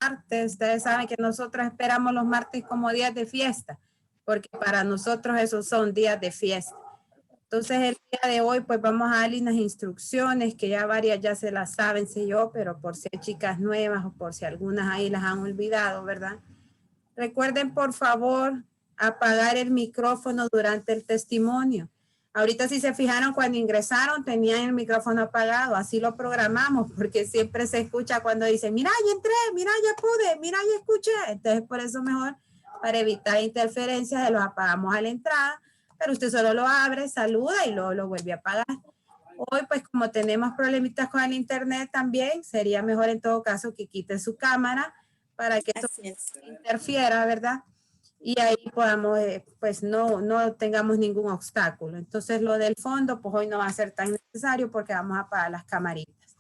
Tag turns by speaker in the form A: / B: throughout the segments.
A: martes. Ustedes saben que nosotros esperamos los martes como días de fiesta, porque para nosotros esos son días de fiesta. Entonces el día de hoy pues vamos a darle unas instrucciones que ya varias ya se las saben, sé yo, pero por si hay chicas nuevas o por si algunas ahí las han olvidado, ¿verdad? Recuerden por favor apagar el micrófono durante el testimonio. Ahorita si se fijaron cuando ingresaron tenían el micrófono apagado, así lo programamos porque siempre se escucha cuando dicen, mira, ya entré, mira, ya pude, mira, ya escuché. Entonces por eso mejor, para evitar interferencias, los apagamos a la entrada, pero usted solo lo abre, saluda y luego lo vuelve a apagar. Hoy pues como tenemos problemitas con el internet también, sería mejor en todo caso que quite su cámara para que eso interfiera, ¿verdad? Y ahí podamos, pues no tengamos ningún obstáculo. Entonces lo del fondo, pues hoy no va a ser tan necesario porque vamos a apagar las camaritas.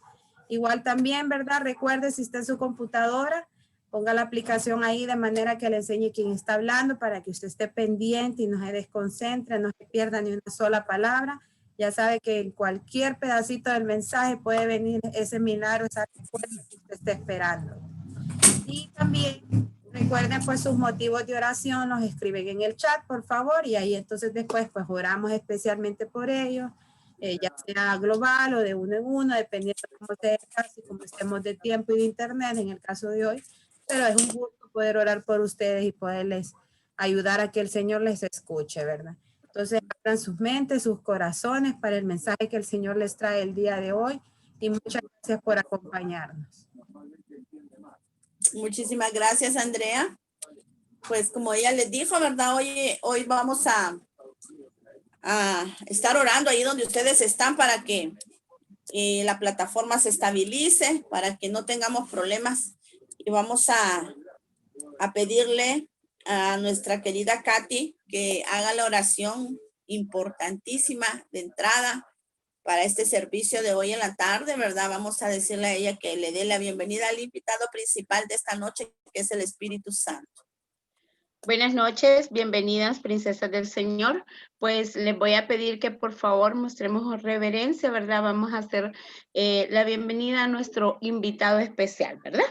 A: Igual también, ¿verdad? Recuerde, si está en su computadora, ponga la aplicación ahí de manera que le enseñe quién está hablando para que usted esté pendiente y no se desconcentre, no se pierda ni una sola palabra. Ya sabe que en cualquier pedacito del mensaje puede venir ese milagro, esa respuesta que usted esté esperando. Y también recuerden pues sus motivos de oración, los escriben en el chat, por favor, y ahí entonces después pues oramos especialmente por ellos, ya sea global o de uno en uno, dependiendo de cómo sea el caso y cómo estemos de tiempo y de internet en el caso de hoy, pero es un gusto poder orar por ustedes y poderles ayudar a que el Señor les escuche, ¿verdad? Entonces, abran sus mentes, sus corazones para el mensaje que el Señor les trae el día de hoy y muchas gracias por acompañarnos.
B: Muchísimas gracias, Andrea. Pues como ella les dijo, ¿verdad? Hoy vamos a estar orando ahí donde ustedes están para que la plataforma se estabilice, para que no tengamos problemas. Y vamos a pedirle a nuestra querida Katy que haga la oración importantísima de entrada para este servicio de hoy en la tarde, ¿verdad? Vamos a decirle a ella que le dé la bienvenida al invitado principal de esta noche, que es el Espíritu Santo.
C: Buenas noches, bienvenidas princesas del Señor. Pues les voy a pedir que por favor mostremos reverencia, ¿verdad? Vamos a hacer la bienvenida a nuestro invitado especial, ¿verdad?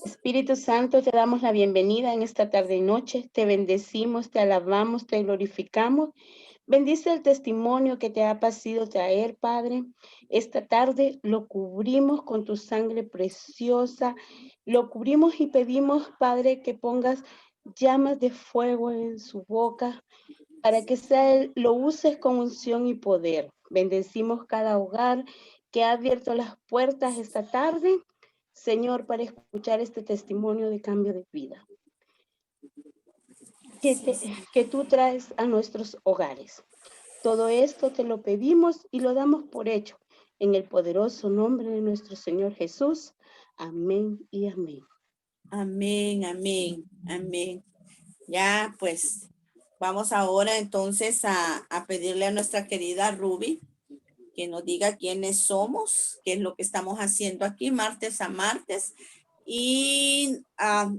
C: Espíritu Santo, te damos la bienvenida en esta tarde y noche. Te bendecimos, te alabamos, te glorificamos. Bendice el testimonio que te ha pasado traer, Padre. Esta tarde lo cubrimos con tu sangre preciosa. Lo cubrimos y pedimos, Padre, que pongas llamas de fuego en su boca para que lo uses con unción y poder. Bendecimos cada hogar que ha abierto las puertas esta tarde, Señor, para escuchar este testimonio de cambio de vida que tú traes a nuestros hogares. Todo esto te lo pedimos y lo damos por hecho en el poderoso nombre de nuestro Señor Jesús. Amén y amén.
B: Amén, amén, amén. Ya, pues, vamos ahora entonces a pedirle a nuestra querida Ruby que nos diga quiénes somos, qué es lo que estamos haciendo aquí martes a martes. Y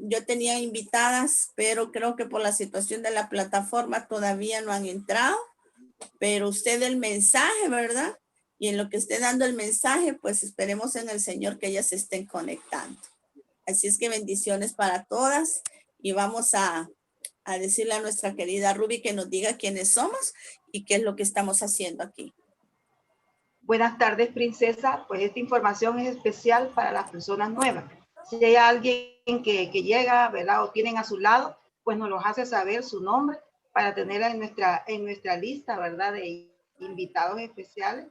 B: yo tenía invitadas, pero creo que por la situación de la plataforma todavía no han entrado. Pero usted el mensaje, ¿verdad? Y en lo que esté dando el mensaje, pues esperemos en el Señor que ellas se estén conectando. Así es que bendiciones para todas y vamos a decirle a nuestra querida Ruby que nos diga quiénes somos y qué es lo que estamos haciendo aquí.
D: Buenas tardes, princesa. Pues esta información es especial para las personas nuevas. Si hay alguien que llega, ¿verdad? O tienen a su lado, pues nos los hace saber su nombre para tenerla en nuestra lista, ¿verdad? De invitados especiales.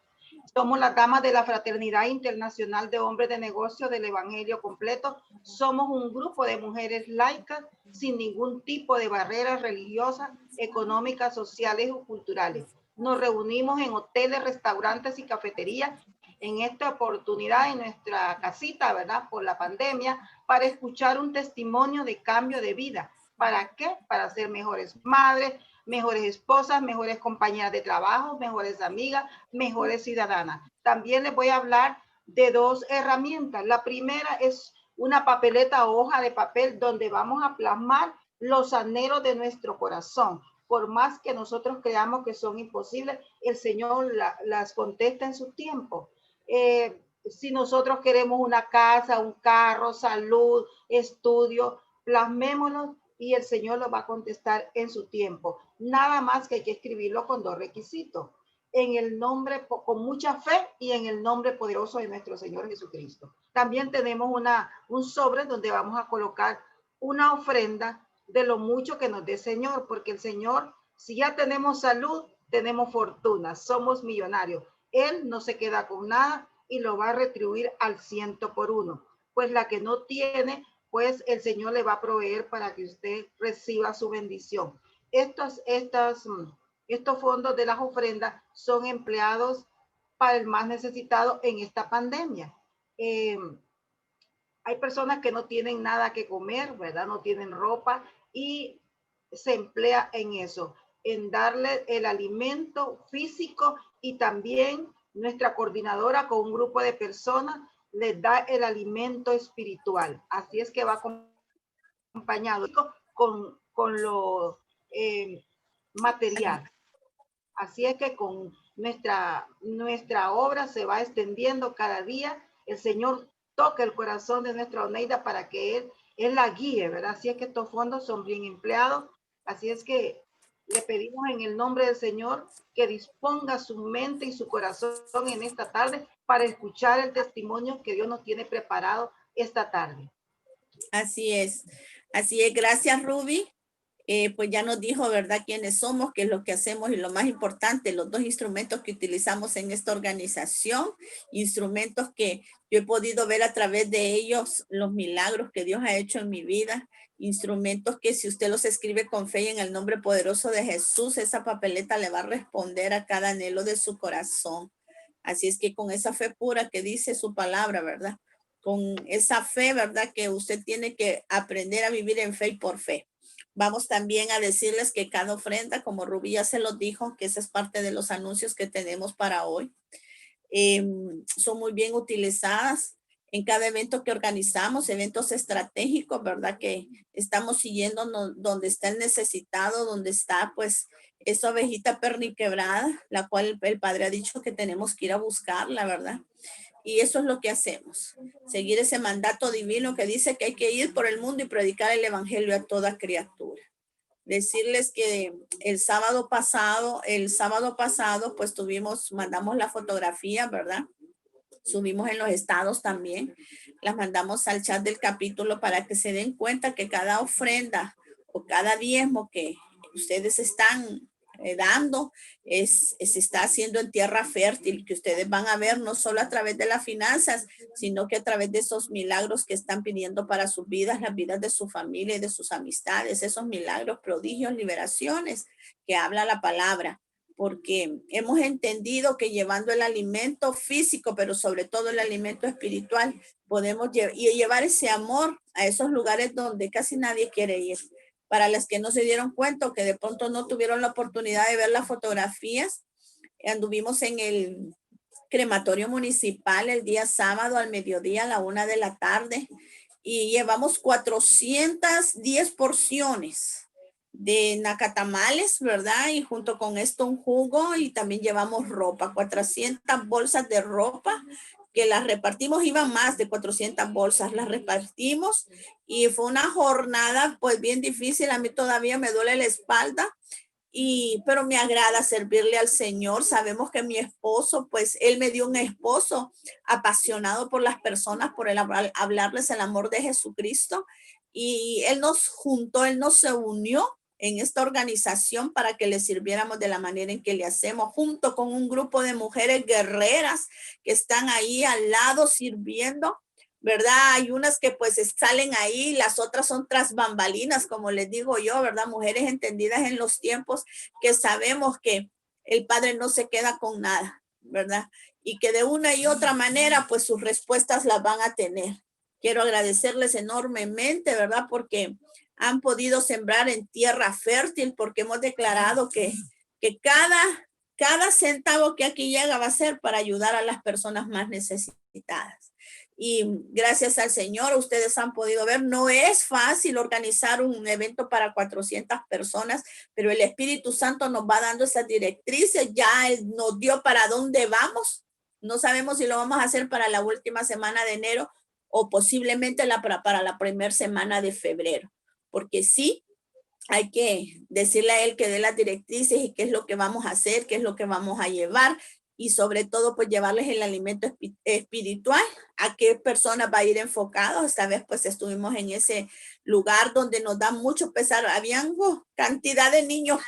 D: Somos las damas de la Fraternidad Internacional de Hombres de Negocio del Evangelio Completo. Somos un grupo de mujeres laicas sin ningún tipo de barreras religiosas, económicas, sociales o culturales. Nos reunimos en hoteles, restaurantes y cafeterías en esta oportunidad en nuestra casita, ¿verdad? Por la pandemia, para escuchar un testimonio de cambio de vida. ¿Para qué? Para ser mejores madres, mejores esposas, mejores compañeras de trabajo, mejores amigas, mejores ciudadanas. También les voy a hablar de dos herramientas. La primera es una papeleta o hoja de papel donde vamos a plasmar los anhelos de nuestro corazón. Por más que nosotros creamos que son imposibles, el Señor las contesta en su tiempo. si nosotros queremos una casa, un carro, salud, estudio, plasmémoslo y el Señor lo va a contestar en su tiempo. Nada más que hay que escribirlo con 2 requisitos. En el nombre, con mucha fe y en el nombre poderoso de nuestro Señor Jesucristo. También tenemos un sobre donde vamos a colocar una ofrenda de lo mucho que nos dé Señor, porque el Señor, si ya tenemos salud, tenemos fortuna, somos millonarios. Él no se queda con nada y lo va a retribuir al 100 por 1. Pues la que no tiene, pues el Señor le va a proveer para que usted reciba su bendición. Estos fondos de las ofrendas son empleados para el más necesitado en esta pandemia. Hay personas que no tienen nada que comer, ¿verdad? No tienen ropa y se emplea en eso, en darle el alimento físico, y también nuestra coordinadora con un grupo de personas les da el alimento espiritual. Así es que va acompañado con lo material. Así es que con nuestra obra se va extendiendo cada día. El Señor toca el corazón de nuestra Oneida para que Él la guíe, ¿verdad? Así es que estos fondos son bien empleados. Así es que le pedimos en el nombre del Señor que disponga su mente y su corazón en esta tarde para escuchar el testimonio que Dios nos tiene preparado esta tarde.
B: Así es. Así es. Gracias, Ruby. Pues ya nos dijo, ¿verdad?, quiénes somos, qué es lo que hacemos y lo más importante, los 2 instrumentos que utilizamos en esta organización, instrumentos que yo he podido ver a través de ellos los milagros que Dios ha hecho en mi vida, instrumentos que si usted los escribe con fe y en el nombre poderoso de Jesús, esa papeleta le va a responder a cada anhelo de su corazón. Así es que con esa fe pura que dice su palabra, ¿verdad?, con esa fe, ¿verdad?, que usted tiene que aprender a vivir en fe y por fe. Vamos también a decirles que cada ofrenda, como Rubí ya se los dijo, que esa es parte de los anuncios que tenemos para hoy, son muy bien utilizadas en cada evento que organizamos, eventos estratégicos, ¿verdad? Que estamos siguiendo donde está el necesitado, donde está pues esa ovejita perniquebrada, la cual el Padre ha dicho que tenemos que ir a buscarla, ¿verdad? Y eso es lo que hacemos, seguir ese mandato divino que dice que hay que ir por el mundo y predicar el evangelio a toda criatura. Decirles que el sábado pasado, pues mandamos la fotografía, ¿verdad? Subimos en los estados también, las mandamos al chat del capítulo para que se den cuenta que cada ofrenda o cada diezmo que ustedes están dando se está haciendo en tierra fértil, que ustedes van a ver no solo a través de las finanzas, sino que a través de esos milagros que están pidiendo para sus vidas, las vidas de su familia y de sus amistades, esos milagros, prodigios, liberaciones que habla la palabra, porque hemos entendido que llevando el alimento físico, pero sobre todo el alimento espiritual, podemos llevar ese amor a esos lugares donde casi nadie quiere ir. Para las que no se dieron cuenta o que de pronto no tuvieron la oportunidad de ver las fotografías, anduvimos en el crematorio municipal el día sábado al mediodía a la 1 de la tarde y llevamos 410 porciones de nacatamales, ¿verdad? Y junto con esto un jugo, y también llevamos ropa, 400 bolsas de ropa que las repartimos, iban más de 400 bolsas, las repartimos y fue una jornada pues bien difícil. A mí todavía me duele la espalda, pero me agrada servirle al Señor. Sabemos que mi esposo, pues él me dio un esposo apasionado por las personas, por hablarles el amor de Jesucristo, y él nos juntó, él nos se unió en esta organización para que le sirviéramos de la manera en que le hacemos, junto con un grupo de mujeres guerreras que están ahí al lado sirviendo, ¿verdad? Hay unas que pues salen ahí, las otras son tras bambalinas, como les digo yo, ¿verdad? Mujeres entendidas en los tiempos, que sabemos que el Padre no se queda con nada, ¿verdad? Y que de una y otra manera pues sus respuestas las van a tener. Quiero agradecerles enormemente, ¿verdad? Porque han podido sembrar en tierra fértil, porque hemos declarado que cada centavo que aquí llega va a ser para ayudar a las personas más necesitadas. Y gracias al Señor, ustedes han podido ver, no es fácil organizar un evento para 400 personas, pero el Espíritu Santo nos va dando esas directrices, ya Él nos dio para dónde vamos, No sabemos si lo vamos a hacer para la última semana de enero o posiblemente para la primera semana de febrero, porque sí, hay que decirle a él que dé las directrices y qué es lo que vamos a hacer, qué es lo que vamos a llevar y sobre todo pues llevarles el alimento espiritual, a qué persona va a ir enfocado. Esta vez pues estuvimos en ese lugar donde nos da mucho pesar. Habían cantidad de niños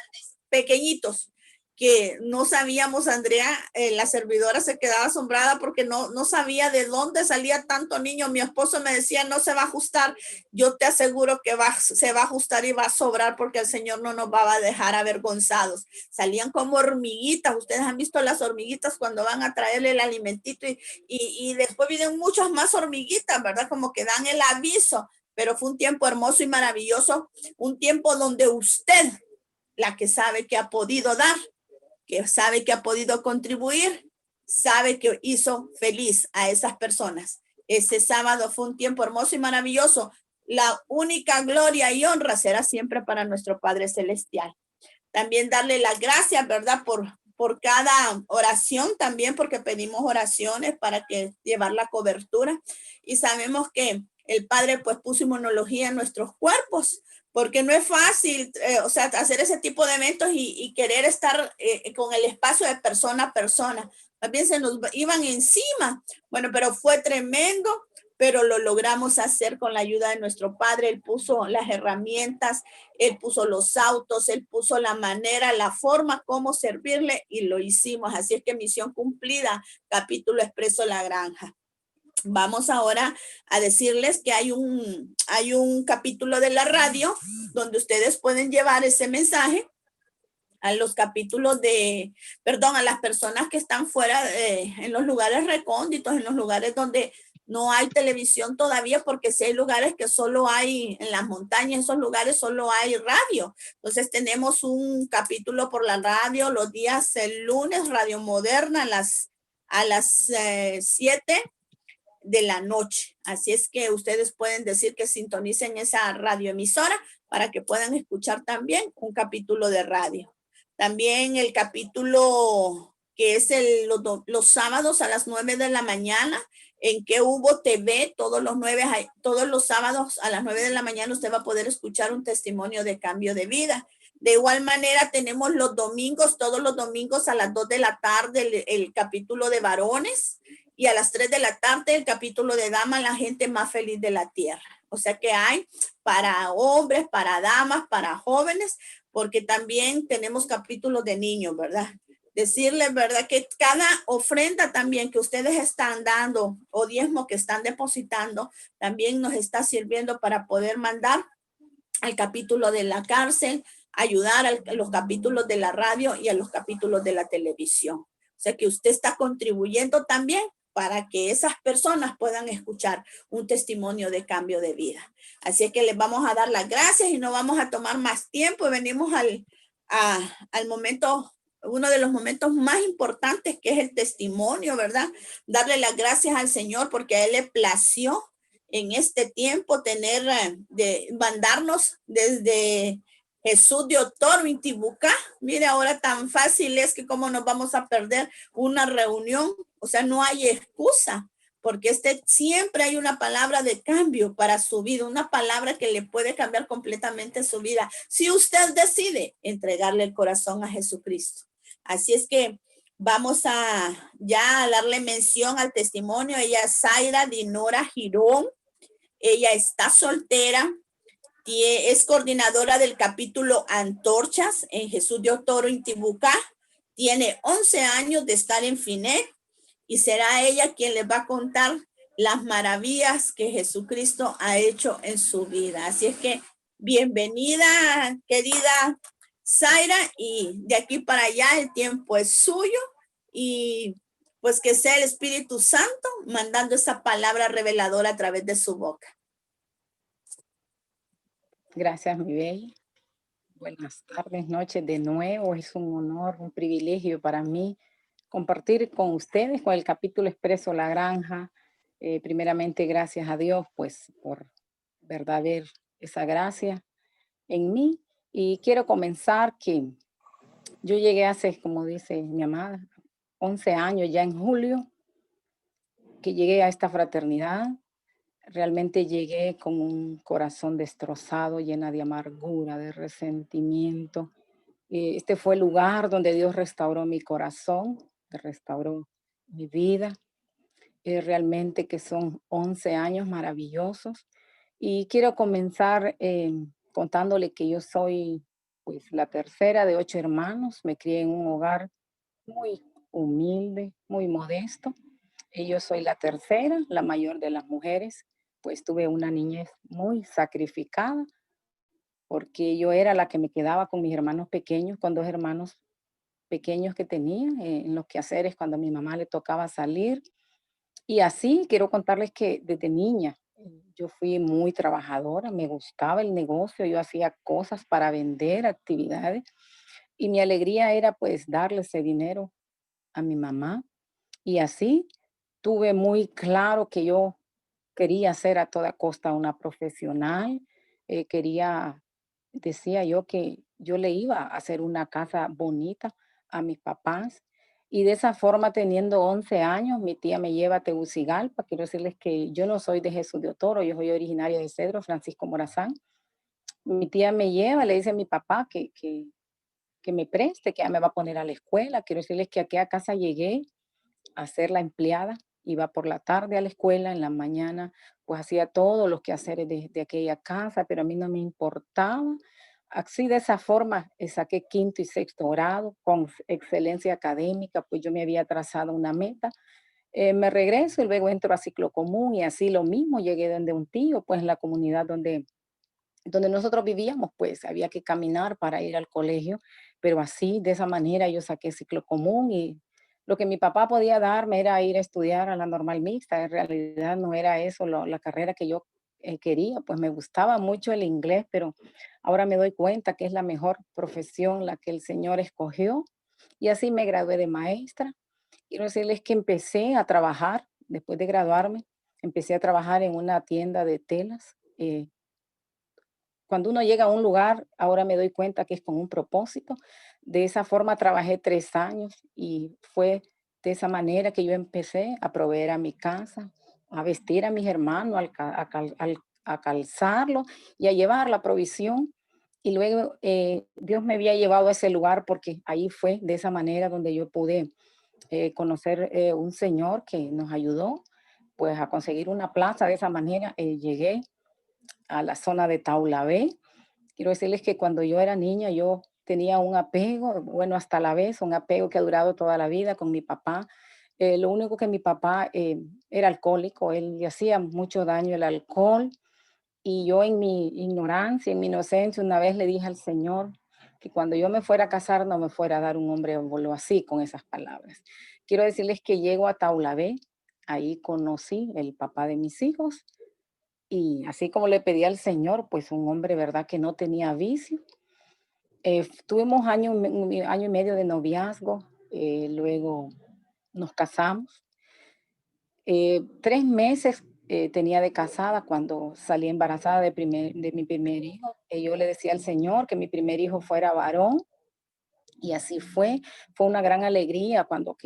B: pequeñitos que no sabíamos, Andrea, la servidora se quedaba asombrada porque no sabía de dónde salía tanto niño. Mi esposo me decía, no se va a ajustar. Yo te aseguro que se va a ajustar y va a sobrar porque el Señor no nos va a dejar avergonzados. Salían como hormiguitas. Ustedes han visto las hormiguitas cuando van a traerle el alimentito y después vienen muchas más hormiguitas, ¿verdad? Como que dan el aviso. Pero fue un tiempo hermoso y maravilloso. Un tiempo donde usted, la que sabe que ha podido dar, que sabe que ha podido contribuir, sabe que hizo feliz a esas personas. Ese sábado fue un tiempo hermoso y maravilloso. La única gloria y honra será siempre para nuestro Padre Celestial. También darle las gracias, ¿verdad? Por cada oración también, porque pedimos oraciones para que llevar la cobertura. Y sabemos que el Padre pues puso inmunología en nuestros cuerpos, porque no es fácil, hacer ese tipo de eventos y querer estar con el espacio de persona a persona. También se nos iban encima. Bueno, pero fue tremendo, pero lo logramos hacer con la ayuda de nuestro Padre. Él puso las herramientas, Él puso los autos, Él puso la manera, la forma, cómo servirle y lo hicimos. Así es que misión cumplida, capítulo expreso La Granja. Vamos ahora a decirles que hay un capítulo de la radio donde ustedes pueden llevar ese mensaje a los capítulos a las personas que están fuera, en los lugares recónditos, en los lugares donde no hay televisión todavía, porque si hay lugares que solo hay en las montañas, esos lugares solo hay radio. Entonces tenemos un capítulo por la radio los días, el lunes, Radio Moderna a las 7 de la noche. Así es que ustedes pueden decir que sintonicen esa radioemisora para que puedan escuchar también un capítulo de radio. También el capítulo que es los sábados a las 9 de la mañana, en que hubo TV, todos los sábados a las 9 de la mañana usted va a poder escuchar un testimonio de cambio de vida. De igual manera tenemos los domingos, todos los domingos a las 2 de la tarde el capítulo de varones y a las 3 de la tarde el capítulo de damas, la gente más feliz de la tierra. O sea que hay para hombres, para damas, para jóvenes, porque también tenemos capítulos de niños, ¿verdad? Decirles, ¿verdad? Que cada ofrenda también que ustedes están dando o diezmo que están depositando, también nos está sirviendo para poder mandar al capítulo de la cárcel, ayudar a los capítulos de la radio y a los capítulos de la televisión. O sea que usted está contribuyendo también para que esas personas puedan escuchar un testimonio de cambio de vida. Así es que les vamos a dar las gracias y no vamos a tomar más tiempo. Venimos al momento, uno de los momentos más importantes, que es el testimonio, ¿verdad? Darle las gracias al Señor porque a Él le plació en este tiempo mandarnos desde Jesús de Otoro, Intibucá. Mire, ahora tan fácil es que cómo nos vamos a perder una reunión. O sea, no hay excusa, porque siempre hay una palabra de cambio para su vida, una palabra que le puede cambiar completamente su vida, si usted decide entregarle el corazón a Jesucristo. Así es que vamos a darle mención al testimonio. Ella es Zaira Dinora Girón. Ella está soltera. Es coordinadora del capítulo Antorchas en Jesús de Otoro, Intibucá. Tiene 11 años de estar en FINEC y será ella quien les va a contar las maravillas que Jesucristo ha hecho en su vida. Así es que bienvenida, querida Zaira, y de aquí para allá el tiempo es suyo y pues que sea el Espíritu Santo mandando esa palabra reveladora a través de su boca.
E: Gracias, mi bella. Buenas tardes, noches de nuevo. Es un honor, un privilegio para mí compartir con ustedes con el capítulo expreso La Granja. Primeramente, gracias a Dios, pues, por verdad ver esa gracia en mí. Y quiero comenzar que yo llegué hace, como dice mi amada, 11 años ya en julio. que llegué a esta fraternidad, realmente llegué con un corazón destrozado, llena de amargura, de resentimiento. Este fue el lugar donde Dios restauró mi corazón, que restauró mi vida. Realmente que son 11 años maravillosos. Y quiero comenzar contándole que yo soy pues la tercera de 8 hermanos. Me crié en un hogar muy humilde, muy modesto. Y yo soy la tercera, la mayor de las mujeres. Pues tuve una niñez muy sacrificada porque yo era la que me quedaba con mis hermanos pequeños, con 2 hermanos pequeños que tenía, en los quehaceres cuando a mi mamá le tocaba salir. Y así quiero contarles que desde niña yo fui muy trabajadora, me gustaba el negocio, yo hacía cosas para vender, actividades, y mi alegría era pues darle ese dinero a mi mamá. Y así tuve muy claro que yo quería ser a toda costa una profesional, decía yo que yo le iba a hacer una casa bonita a mis papás. Y de esa forma, teniendo 11 años, mi tía me lleva a Tegucigalpa. Quiero decirles que yo no soy de Jesús de Otoro, yo soy originaria de Cedro, Francisco Morazán. Mi tía me lleva, le dice a mi papá que me preste, que ya me va a poner a la escuela. Quiero decirles que aquí a casa llegué a ser la empleada, iba por la tarde a la escuela, en la mañana pues hacía todos los quehaceres de aquella casa, pero a mí no me importaba. Así de esa forma saqué quinto y sexto grado con excelencia académica, pues yo me había trazado una meta. Me regreso y luego entro a ciclo común y así lo mismo, llegué donde un tío, pues en la comunidad donde nosotros vivíamos, pues había que caminar para ir al colegio, pero así, de esa manera, yo saqué ciclo común y lo que mi papá podía darme era ir a estudiar a la normal mixta. En realidad no era eso la carrera que yo quería, pues me gustaba mucho el inglés, pero ahora me doy cuenta que es la mejor profesión la que el Señor escogió y así me gradué de maestra. Quiero decirles que empecé a trabajar, después de graduarme, empecé a trabajar en una tienda de telas. Cuando uno llega a un lugar, ahora me doy cuenta que es con un propósito. De esa forma trabajé 3 años y fue de esa manera que yo empecé a proveer a mi casa, a vestir a mis hermanos, a calzarlo y a llevar la provisión. Y luego Dios me había llevado a ese lugar porque ahí fue de esa manera donde yo pude conocer un señor que nos ayudó pues a conseguir una plaza. De esa manera llegué a la zona de Taulabé. Quiero decirles que cuando yo era niña, yo tenía un apego, bueno, hasta la vez, un apego que ha durado toda la vida con mi papá. Lo único que mi papá era alcohólico, él le hacía mucho daño el alcohol y yo en mi ignorancia, en mi inocencia, una vez le dije al Señor que cuando yo me fuera a casar no me fuera a dar un hombre o así con esas palabras. Quiero decirles que llego a Taulabé, ahí conocí el papá de mis hijos y así como le pedí al Señor, pues un hombre, ¿verdad? Que no tenía vicio. Tuvimos año y medio de noviazgo, luego nos casamos. 3 meses tenía de casada cuando salí embarazada de mi primer hijo. Yo le decía al Señor que mi primer hijo fuera varón y así fue. Fue una gran alegría cuando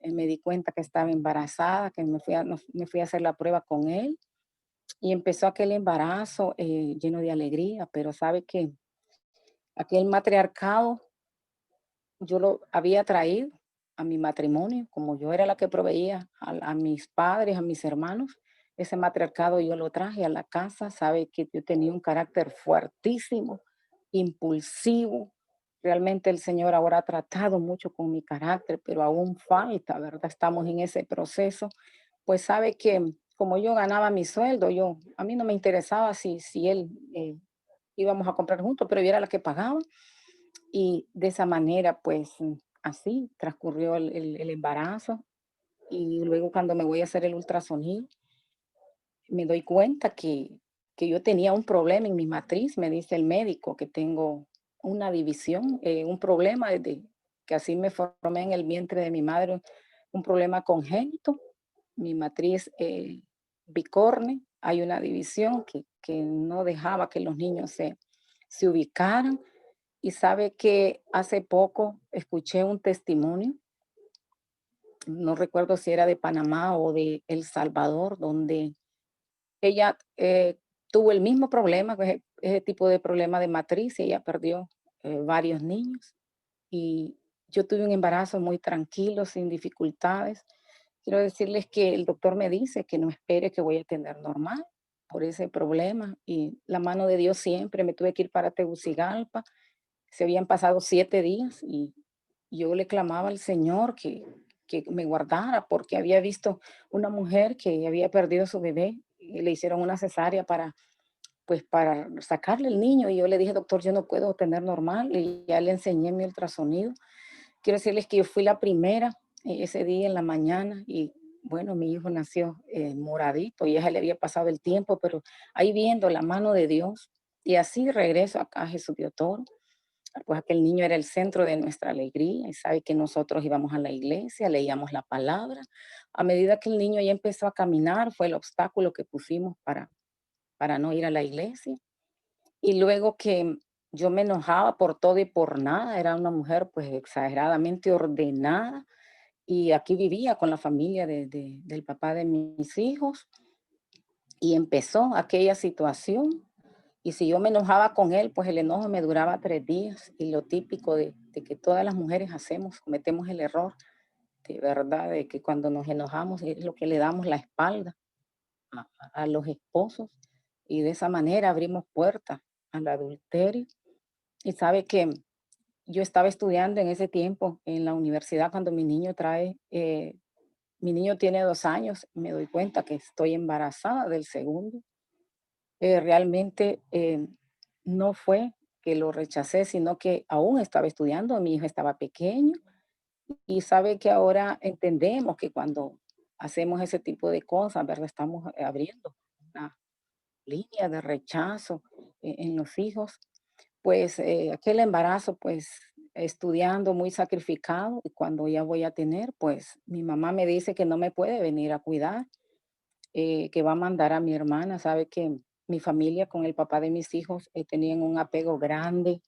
E: me di cuenta que estaba embarazada, que me fui a hacer la prueba con él y empezó aquel embarazo lleno de alegría, pero sabe que aquel matriarcado yo lo había traído a mi matrimonio, como yo era la que proveía a mis padres, a mis hermanos, ese matriarcado yo lo traje a la casa, sabe que yo tenía un carácter fuertísimo, impulsivo. Realmente el Señor ahora ha tratado mucho con mi carácter, pero aún falta, ¿verdad? Estamos en ese proceso. Pues sabe que como yo ganaba mi sueldo, a mí no me interesaba si él íbamos a comprar juntos, pero yo era la que pagaba. Y de esa manera, pues así transcurrió el embarazo. Y luego cuando me voy a hacer el ultrasonido, me doy cuenta que yo tenía un problema en mi matriz. Me dice el médico que tengo una división, un problema desde que así me formé en el vientre de mi madre, un problema congénito. Mi matriz bicorne, hay una división que no dejaba que los niños se ubicaran. Y sabe que hace poco escuché un testimonio no recuerdo si era de Panamá o de El Salvador, donde ella tuvo el mismo problema, ese tipo de problema de matriz, y ella perdió varios niños. Y yo tuve un embarazo muy tranquilo, sin dificultades. Quiero decirles que el doctor me dice que no espere que voy a tener normal por ese problema. Y la mano de Dios siempre, me tuve que ir para Tegucigalpa. Se habían pasado 7 días y yo le clamaba al Señor que me guardara porque había visto una mujer que había perdido a su bebé y le hicieron una cesárea para, pues, para sacarle el niño. Y yo le dije, doctor, yo no puedo tener normal. Y ya le enseñé mi ultrasonido. Quiero decirles que yo fui la primera ese día en la mañana y bueno, mi hijo nació moradito y ya se le había pasado el tiempo, pero ahí viendo la mano de Dios y así regreso acá a Jesús de Toro. Pues aquel niño era el centro de nuestra alegría y sabe que nosotros íbamos a la iglesia, leíamos la palabra. A medida que el niño ya empezó a caminar, fue el obstáculo que pusimos para no ir a la iglesia. Y luego que yo me enojaba por todo y por nada, era una mujer pues exageradamente ordenada y aquí vivía con la familia del papá de mis hijos y empezó aquella situación. Y si yo me enojaba con él, pues el enojo me duraba 3 días y lo típico de que todas las mujeres hacemos, cometemos el error de verdad, de que cuando nos enojamos es lo que le damos la espalda a los esposos y de esa manera abrimos puertas al adulterio. Y sabe que yo estaba estudiando en ese tiempo en la universidad cuando mi niño tiene 2 años, me doy cuenta que estoy embarazada del segundo. Realmente no fue que lo rechacé, sino que aún estaba estudiando, mi hijo estaba pequeño y sabe que ahora entendemos que cuando hacemos ese tipo de cosas, ¿verdad? Estamos abriendo una línea de rechazo en los hijos. Pues aquel embarazo, pues estudiando muy sacrificado y cuando ya voy a tener, pues mi mamá me dice que no me puede venir a cuidar, que va a mandar a mi hermana. Sabe que mi familia con el papá de mis hijos tenían un apego grande,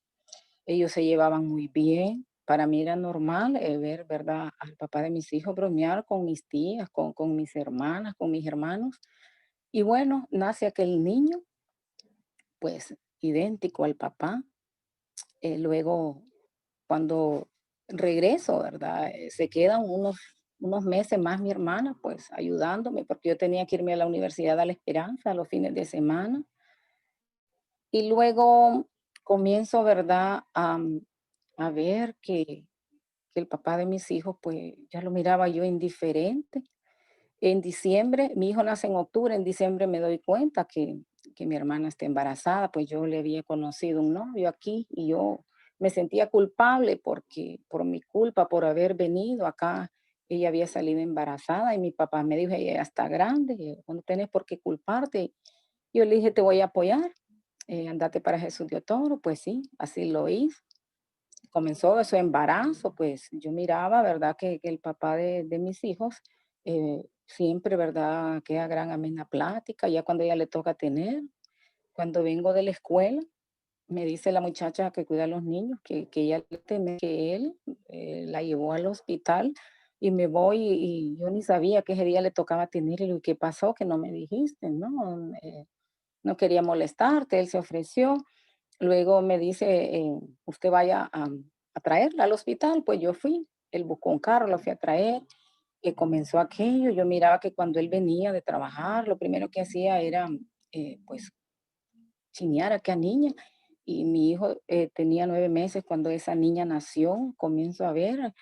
E: ellos se llevaban muy bien. Para mí era normal ver, ¿verdad?, al papá de mis hijos bromear con mis tías, con mis hermanas, con mis hermanos. Y bueno, nace aquel niño, pues idéntico al papá. Luego, cuando regreso, ¿verdad? Se quedan unos meses más mi hermana, pues ayudándome, porque yo tenía que irme a la Universidad de La Esperanza los fines de semana. Y luego comienzo, ¿verdad? A ver que el papá de mis hijos, pues ya lo miraba yo indiferente. En diciembre, mi hijo nace en octubre, en diciembre me doy cuenta que mi hermana está embarazada, pues yo le había conocido un novio aquí y yo me sentía culpable porque por mi culpa, por haber venido acá, ella había salido embarazada y mi papá me dijo, ella ya está grande, no tienes por qué culparte. Yo le dije, te voy a apoyar, andate para Jesús de Toro, pues sí, así lo hice. Comenzó su embarazo, pues yo miraba, ¿verdad? Que el papá de mis hijos siempre, ¿verdad? Queda gran amena plática, ya cuando ella le toca tener. Cuando vengo de la escuela, me dice la muchacha que cuida a los niños que ella le teme que él la llevó al hospital y me voy y yo ni sabía que ese día le tocaba tener. Y le digo, ¿qué pasó? Que no me dijiste, ¿no? No quería molestarte, él se ofreció. Luego me dice, usted vaya a traerla al hospital. Pues yo fui, él buscó un carro, lo fui a traer, que comenzó aquello. Yo miraba que cuando él venía de trabajar, lo primero que hacía era, pues, chinear a aquella niña. Y mi hijo tenía 9 meses cuando esa niña nació. Comienzo a ver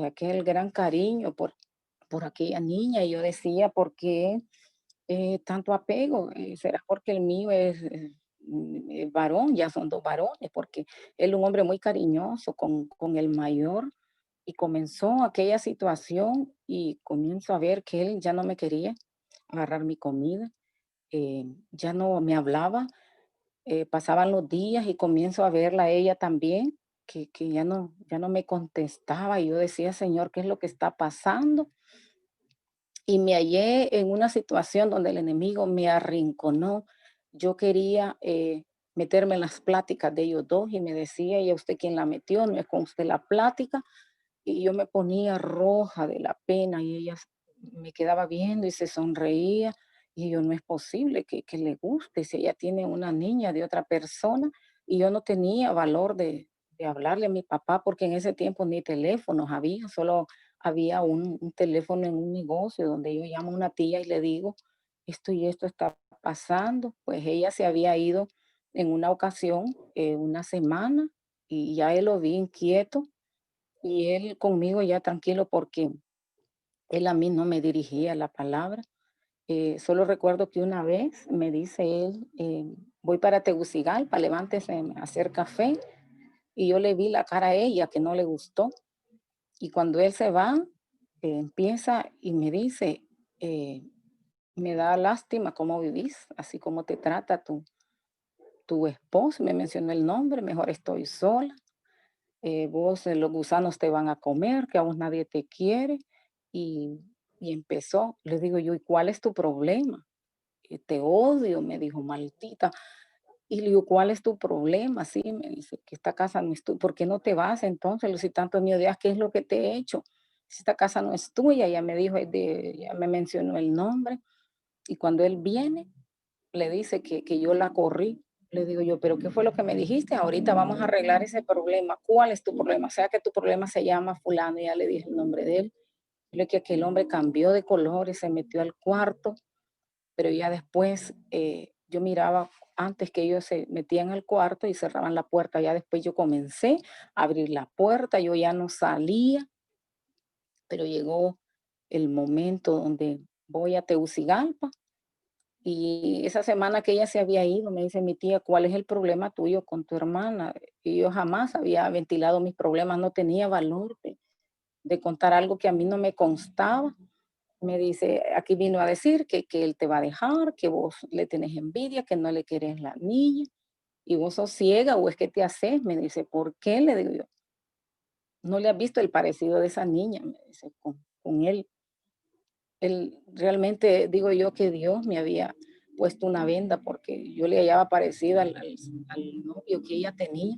E: aquel gran cariño por aquella niña. Y yo decía, ¿por qué tanto apego? ¿Será porque el mío es varón? Ya son 2 varones, porque él un hombre muy cariñoso con el mayor. Y comenzó aquella situación y comienzo a ver que él ya no me quería agarrar mi comida, ya no me hablaba. Pasaban los días y comienzo a verla a ella también, que ya no me contestaba y yo decía, Señor, ¿qué es lo que está pasando? Y me hallé en una situación donde el enemigo me arrinconó. Yo quería meterme en las pláticas de ellos dos y me decía, ¿y a usted quién la metió? No es con usted la plática. y yo me ponía roja de la pena y ella me quedaba viendo y se sonreía. Y yo, no es posible que le guste si ella tiene una niña de otra persona. Y yo no tenía valor de hablarle a mi papá porque en ese tiempo ni teléfonos había, solo había un teléfono en un negocio donde yo llamo a una tía y le digo, esto y esto está pasando. Pues ella se había ido en una ocasión, una semana, y ya él lo vi inquieto y él conmigo ya tranquilo porque él a mí no me dirigía la palabra. Solo recuerdo que una vez me dice él, voy para Tegucigalpa, levántese a hacer café. Y yo le vi la cara a ella que no le gustó. Y cuando él se va, empieza y me dice, eh, me da lástima cómo vivís, así como te trata tu esposo. Me mencionó el nombre, mejor estoy sola. Vos, los gusanos te van a comer, que a vos nadie te quiere. Y, y empezó, le digo yo, ¿y cuál es tu problema? Te odio, me dijo, maldita. Y le digo, ¿cuál es tu problema? Sí, me dice, que esta casa no es tuya. ¿Por qué no te vas entonces? Le digo, si tanto me odias, ¿qué es lo que te he hecho? Si esta casa no es tuya, ya me dijo, ya me mencionó el nombre. Y cuando él viene, le dice que yo la corrí. Le digo yo, ¿pero qué fue lo que me dijiste? Ahorita vamos a arreglar ese problema. ¿Cuál es tu problema? O sea, que tu problema se llama fulano. Y ya le dije el nombre de él. Le que aquel hombre cambió de color y se metió al cuarto, pero ya después yo miraba antes que ellos se metían al cuarto y cerraban la puerta. Ya después yo comencé a abrir la puerta, yo ya no salía, pero llegó el momento donde voy a Tegucigalpa. Y esa semana que ella se había ido, me dice mi tía, ¿cuál es el problema tuyo con tu hermana? Y yo jamás había ventilado mis problemas, no tenía valor de contar algo que a mí no me constaba. Me dice, aquí vino a decir que él te va a dejar, que vos le tenés envidia, que no le querés la niña, y vos sos ciega o es que te haces. Me dice, ¿por qué? Le digo yo, no le has visto el parecido de esa niña, me dice, con él. Él realmente digo yo que Dios me había puesto una venda porque yo le hallaba parecido al novio que ella tenía.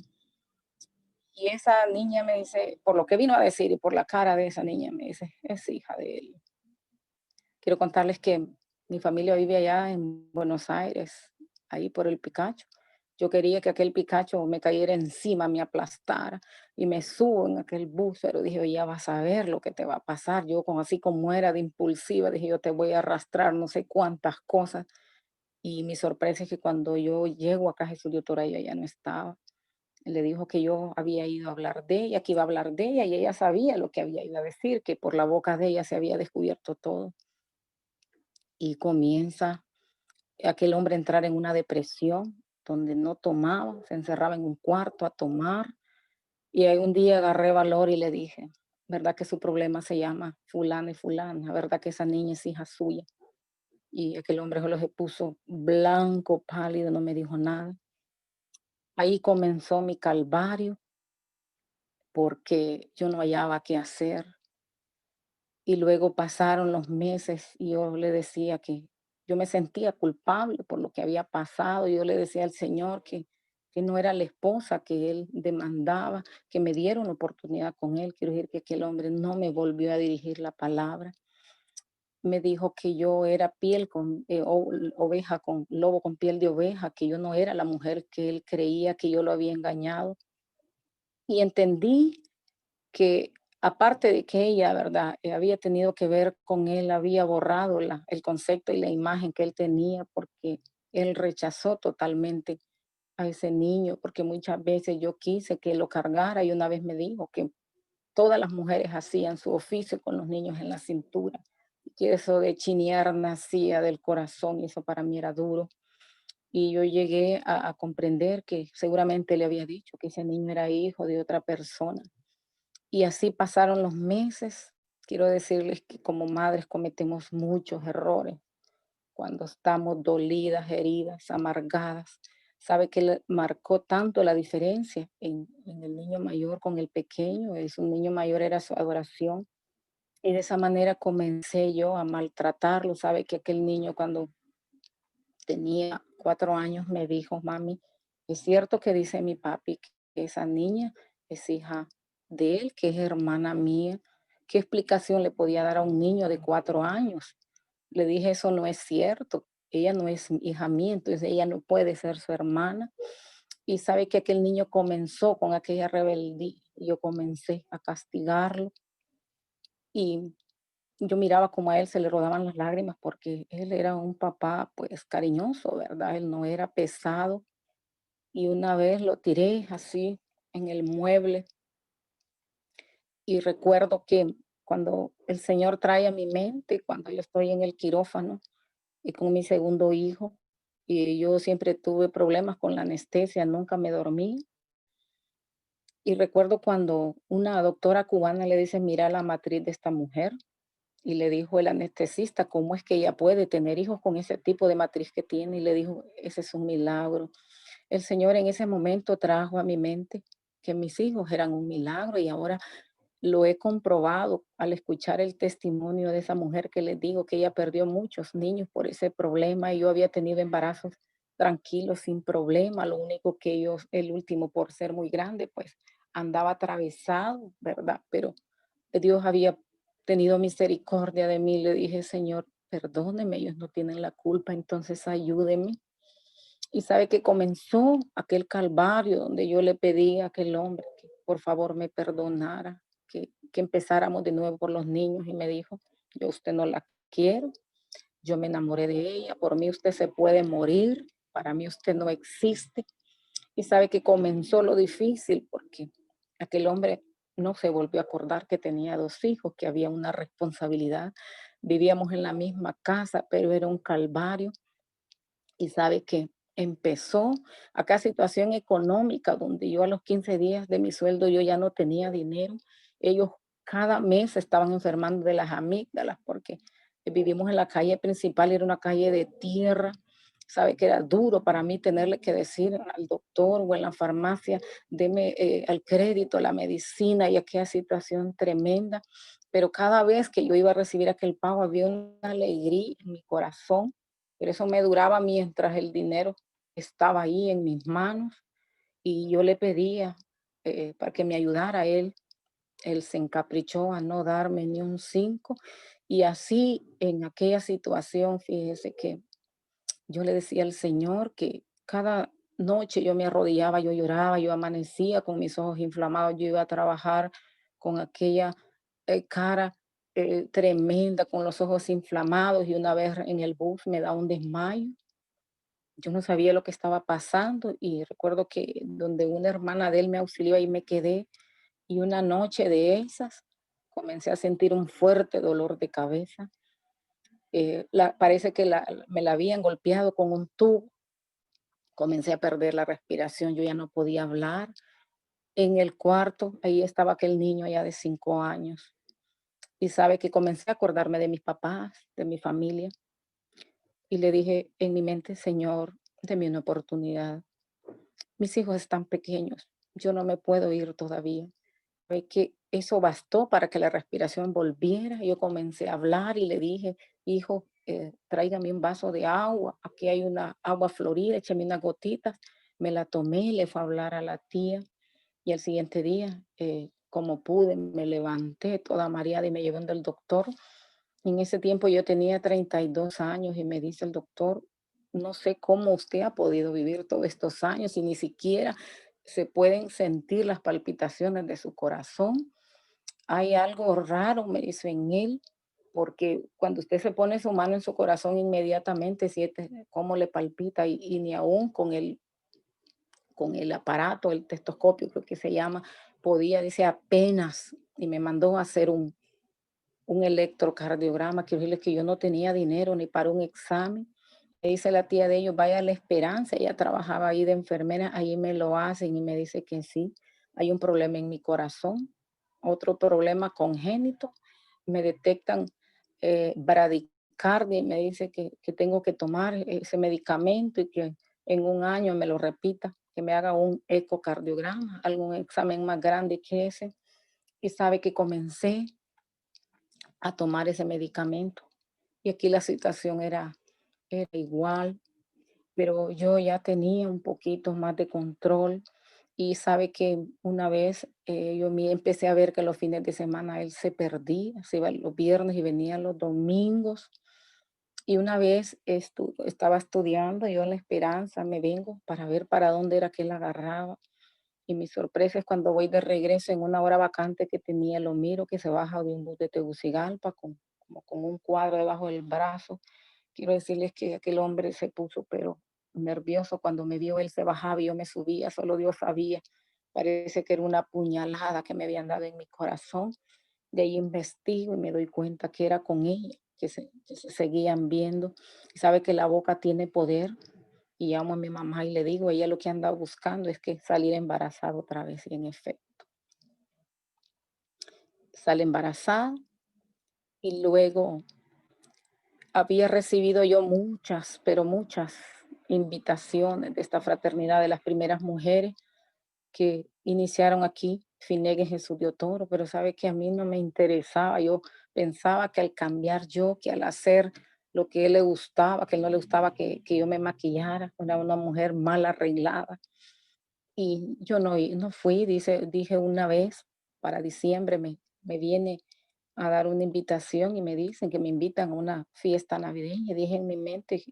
E: Y esa niña me dice, por lo que vino a decir y por la cara de esa niña, me dice, es hija de él. Quiero contarles que mi familia vive allá en Buenos Aires, ahí por el Picacho. Yo quería que aquel Picacho me cayera encima, me aplastara y me subo en aquel bus, pero dije, ya vas a ver lo que te va a pasar. Yo así como era de impulsiva, dije, yo te voy a arrastrar no sé cuántas cosas. Y mi sorpresa es que cuando yo llego acá, Jesús de Otoraya ya no estaba. Le dijo que yo había ido a hablar de ella, que iba a hablar de ella y ella sabía lo que había ido a decir, que por la boca de ella se había descubierto todo. Y comienza aquel hombre a entrar en una depresión donde no tomaba, se encerraba en un cuarto a tomar. Y ahí un día agarré valor y le dije, ¿verdad que su problema se llama fulana y fulana? ¿Verdad que esa niña es hija suya? Y aquel hombre solo se puso blanco, pálido, no me dijo nada. Ahí comenzó mi calvario porque yo no hallaba qué hacer. Y luego pasaron los meses y yo le decía que yo me sentía culpable por lo que había pasado. Yo le decía al Señor que no era la esposa que él demandaba, que me diera una oportunidad con él. Quiero decir que aquel hombre no me volvió a dirigir la palabra. Me dijo que yo era piel con oveja con lobo con piel de oveja, que yo no era la mujer que él creía, que yo lo había engañado. Y entendí que aparte de que ella, ¿verdad? Había tenido que ver con él, había borrado el concepto y la imagen que él tenía porque él rechazó totalmente a ese niño, porque muchas veces yo quise que lo cargara y una vez me dijo que todas las mujeres hacían su oficio con los niños en la cintura, y que eso de chinear nacía del corazón y eso para mí era duro. Y yo llegué a comprender que seguramente le había dicho que ese niño era hijo de otra persona y así pasaron los meses. Quiero decirles que como madres cometemos muchos errores cuando estamos dolidas, heridas, amargadas. Sabe que le marcó tanto la diferencia en el niño mayor con el pequeño. Es un niño mayor era su adoración. Y de esa manera comencé yo a maltratarlo. Sabe que aquel niño cuando tenía 4 años me dijo, mami, es cierto que dice mi papi que esa niña es hija de él, que es hermana mía. ¿Qué explicación le podía dar a un niño de 4 años? Le dije, eso no es cierto. Ella no es hija mía, entonces ella no puede ser su hermana. Y sabe que aquel niño comenzó con aquella rebeldía. Yo comencé a castigarlo y yo miraba como a él se le rodaban las lágrimas porque él era un papá pues cariñoso, ¿verdad? Él no era pesado. Y una vez lo tiré así en el mueble y recuerdo que cuando el Señor trae a mi mente, cuando yo estoy en el quirófano y con mi segundo hijo, y yo siempre tuve problemas con la anestesia, nunca me dormí. Y recuerdo cuando una doctora cubana le dice, mira la matriz de esta mujer, y le dijo el anestesista, ¿cómo es que ella puede tener hijos con ese tipo de matriz que tiene? Y le dijo, ese es un milagro. El Señor en ese momento trajo a mi mente que mis hijos eran un milagro y ahora lo he comprobado al escuchar el testimonio de esa mujer que les digo que ella perdió muchos niños por ese problema y yo había tenido embarazos tranquilos, sin problema. Lo único que ellos, el último por ser muy grande, pues andaba atravesado, ¿verdad? Pero Dios había tenido misericordia de mí. Le dije, Señor, perdóneme, ellos no tienen la culpa, entonces ayúdeme. Y sabe que comenzó aquel calvario donde yo le pedí a aquel hombre que por favor me perdonara, que empezáramos de nuevo por los niños y me dijo, yo a usted no la quiero, yo me enamoré de ella, por mí usted se puede morir, para mí usted no existe. Y sabe que comenzó lo difícil porque aquel hombre no se volvió a acordar que tenía 2 hijos, que había una responsabilidad. Vivíamos en la misma casa, pero era un calvario. Y sabe que empezó acá situación económica donde yo a los 15 días de mi sueldo yo ya no tenía dinero. Ellos cada mes se estaban enfermando de las amígdalas porque vivimos en la calle principal, era una calle de tierra. Sabe que era duro para mí tenerle que decir al doctor o en la farmacia, deme al crédito la medicina y aquella situación tremenda. Pero cada vez que yo iba a recibir aquel pago había una alegría en mi corazón, pero eso me duraba mientras el dinero estaba ahí en mis manos y yo le pedía para que me ayudara él. Él se encaprichó a no darme ni un 5 y así en aquella situación, fíjese que yo le decía al Señor que cada noche yo me arrodillaba, yo lloraba, yo amanecía con mis ojos inflamados, yo iba a trabajar con aquella cara tremenda, con los ojos inflamados y una vez en el bus me da un desmayo. Yo no sabía lo que estaba pasando y recuerdo que donde una hermana de él me auxilió ahí me quedé y una noche de esas comencé a sentir un fuerte dolor de cabeza. Parece que me la habían golpeado con un tubo. Comencé a perder la respiración, yo ya no podía hablar. En el cuarto, ahí estaba aquel niño ya de 5 años. Y sabe que comencé a acordarme de mis papás, de mi familia. Y le dije en mi mente, Señor, deme una oportunidad. Mis hijos están pequeños, yo no me puedo ir todavía. Fue que eso bastó para que la respiración volviera. Yo comencé a hablar y le dije, hijo, tráigame un vaso de agua. Aquí hay una agua florida, échame unas gotitas. Me la tomé, le fue a hablar a la tía. Y el siguiente día, como pude, me levanté toda mareada y me llevé donde el doctor. En ese tiempo yo tenía 32 años y me dice el doctor, no sé cómo usted ha podido vivir todos estos años y ni siquiera se pueden sentir las palpitaciones de su corazón. Hay algo raro, me dice en él, porque cuando usted se pone su mano en su corazón inmediatamente siente cómo le palpita y ni aún con el aparato, el testoscopio creo que se llama, podía, dice apenas, y me mandó a hacer un electrocardiograma, quiero decirles que yo no tenía dinero ni para un examen. Me dice la tía de ellos, vaya a La Esperanza, ella trabajaba ahí de enfermera, ahí me lo hacen y me dice que sí, hay un problema en mi corazón, otro problema congénito, me detectan bradicardia y me dice que tengo que tomar ese medicamento y que en un año me lo repita, que me haga un ecocardiograma, algún examen más grande que ese. Y sabe que comencé a tomar ese medicamento. Y aquí la situación era igual, pero yo ya tenía un poquito más de control Y sabe que una vez empecé a ver que los fines de semana él se perdía, se iba los viernes y venía los domingos. Y una vez estaba estudiando, yo en La Esperanza, me vengo para ver para dónde era que él agarraba. Y mi sorpresa es cuando voy de regreso en una hora vacante que tenía, lo miro que se baja de un bus de Tegucigalpa como con un cuadro debajo del brazo. Quiero decirles que aquel hombre se puso, pero nervioso cuando me vio, él se bajaba y yo me subía, solo Dios sabía. Parece que era una puñalada que me habían dado en mi corazón. De ahí investigo y me doy cuenta que era con ella, que se seguían viendo. Y sabe que la boca tiene poder. Y llamo a mi mamá y le digo, ella lo que anda buscando es que salir embarazada otra vez. Y en efecto, sale embarazada y luego había recibido yo muchas, pero muchas invitaciones de esta fraternidad de las primeras mujeres que iniciaron aquí, Finegue Jesús de Toro, pero sabe que a mí no me interesaba. Yo pensaba que al cambiar yo, que al hacer lo que a él le gustaba, que a él no le gustaba que yo me maquillara, era una mujer mal arreglada. Y yo no fui, dije una vez, para diciembre me viene a dar una invitación y me dicen que me invitan a una fiesta navideña. Dije en mi mente,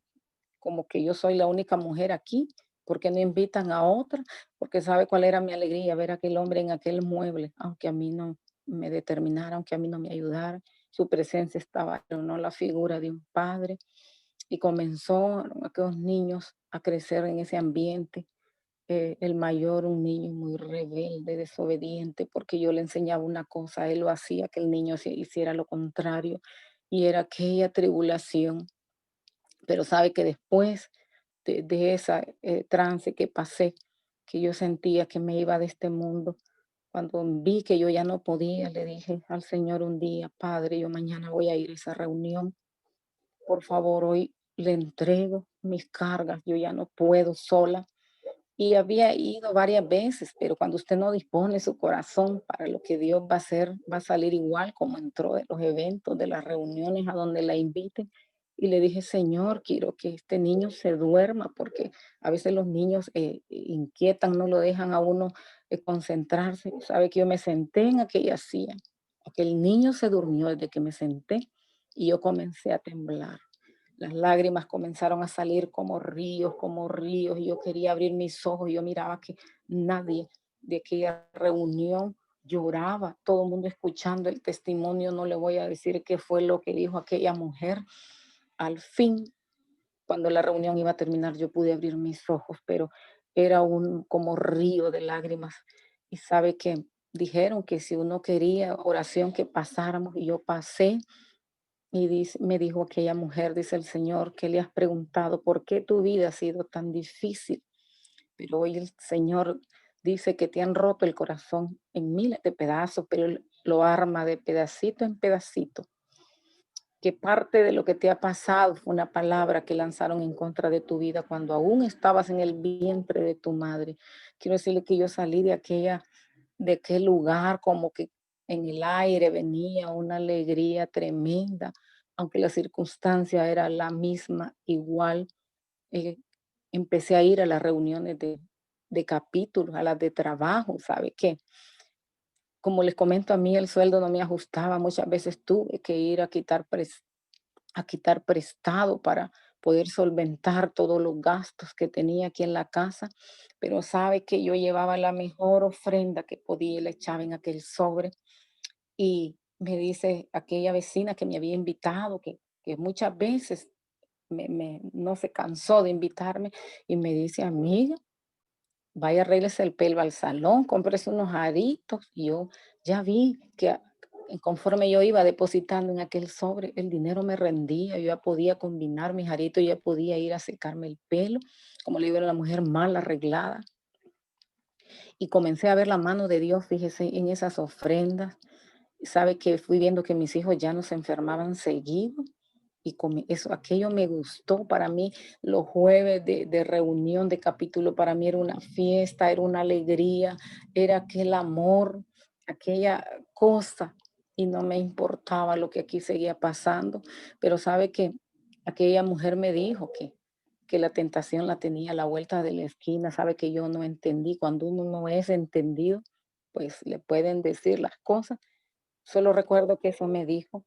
E: como que yo soy la única mujer aquí, ¿por qué no invitan a otra? Porque sabe cuál era mi alegría, ver a aquel hombre en aquel mueble, aunque a mí no me determinara, aunque a mí no me ayudara, su presencia estaba, pero no la figura de un padre. Y comenzaron aquellos niños a crecer en ese ambiente. El mayor, un niño muy rebelde, desobediente, porque yo le enseñaba una cosa, él lo hacía, que el niño hiciera lo contrario, y era aquella tribulación. Pero sabe que después de esa trance que pasé, que yo sentía que me iba de este mundo, cuando vi que yo ya no podía, le dije al Señor un día, Padre, yo mañana voy a ir a esa reunión, por favor, hoy le entrego mis cargas, yo ya no puedo sola. Y había ido varias veces, pero cuando usted no dispone su corazón para lo que Dios va a hacer, va a salir igual como entró de los eventos, de las reuniones a donde la inviten. Y le dije, Señor, quiero que este niño se duerma, porque a veces los niños inquietan, no lo dejan a uno concentrarse. Sabe que yo me senté en aquella silla, aquel niño se durmió desde que me senté y yo comencé a temblar. Las lágrimas comenzaron a salir como ríos, y yo quería abrir mis ojos, y yo miraba que nadie de aquella reunión lloraba, todo el mundo escuchando el testimonio. No le voy a decir qué fue lo que dijo aquella mujer. Al fin, cuando la reunión iba a terminar, yo pude abrir mis ojos, pero era un como río de lágrimas. Y sabe que dijeron que si uno quería oración, que pasáramos, y yo pasé. Y me dijo aquella mujer, dice el Señor, que le has preguntado por qué tu vida ha sido tan difícil. Pero hoy el Señor dice que te han roto el corazón en miles de pedazos, pero Él lo arma de pedacito en pedacito. Que parte de lo que te ha pasado fue una palabra que lanzaron en contra de tu vida cuando aún estabas en el vientre de tu madre. Quiero decirle que yo salí de aquel lugar como que en el aire venía una alegría tremenda, aunque la circunstancia era la misma, igual. eh, Empecé a ir a las reuniones de capítulos, a las de trabajo, ¿sabe qué? Como les comento, a mí el sueldo no me ajustaba, muchas veces tuve que ir a quitar prestado para poder solventar todos los gastos que tenía aquí en la casa, pero sabe que yo llevaba la mejor ofrenda que podía y le echaba en aquel sobre. Y me dice aquella vecina que me había invitado, que muchas veces no se cansó de invitarme, y me dice, amiga, vaya, arréglese el pelo al salón, cómprese unos aritos. Y yo ya vi que conforme yo iba depositando en aquel sobre, el dinero me rendía, yo ya podía combinar mis aritos, ya podía ir a secarme el pelo, como le digo, era la mujer mal arreglada. Y comencé a ver la mano de Dios, fíjese, en esas ofrendas. Sabe que fui viendo que mis hijos ya no se enfermaban seguido, y eso, aquello me gustó. Para mí, los jueves de reunión de capítulo, para mí era una fiesta, era una alegría, era aquel amor, aquella cosa, y no me importaba lo que aquí seguía pasando. Pero sabe que aquella mujer me dijo que la tentación la tenía a la vuelta de la esquina. Sabe que yo no entendí. Cuando uno no es entendido, pues le pueden decir las cosas. Solo recuerdo que eso me dijo.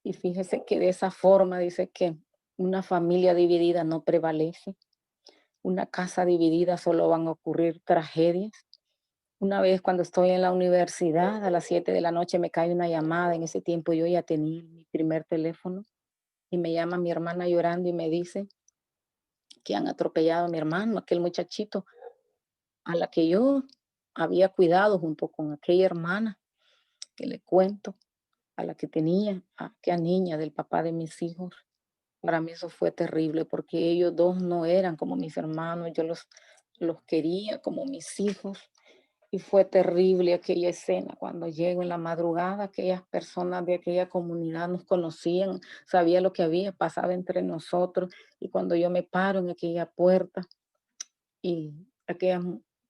E: Y fíjese que de esa forma dice que una familia dividida no prevalece. Una casa dividida solo van a ocurrir tragedias. Una vez cuando estoy en la universidad, a las 7 de la noche me cae una llamada. En ese tiempo yo ya tenía mi primer teléfono y me llama mi hermana llorando y me dice que han atropellado a mi hermano, aquel muchachito a la que yo había cuidado junto con aquella hermana que le cuento, a la que tenía, a aquella niña del papá de mis hijos. Para mí eso fue terrible porque ellos dos no eran como mis hermanos, yo los quería como mis hijos. Y fue terrible aquella escena cuando llego en la madrugada, aquellas personas de aquella comunidad nos conocían, sabía lo que había pasado entre nosotros. Y cuando yo me paro en aquella puerta y aquellas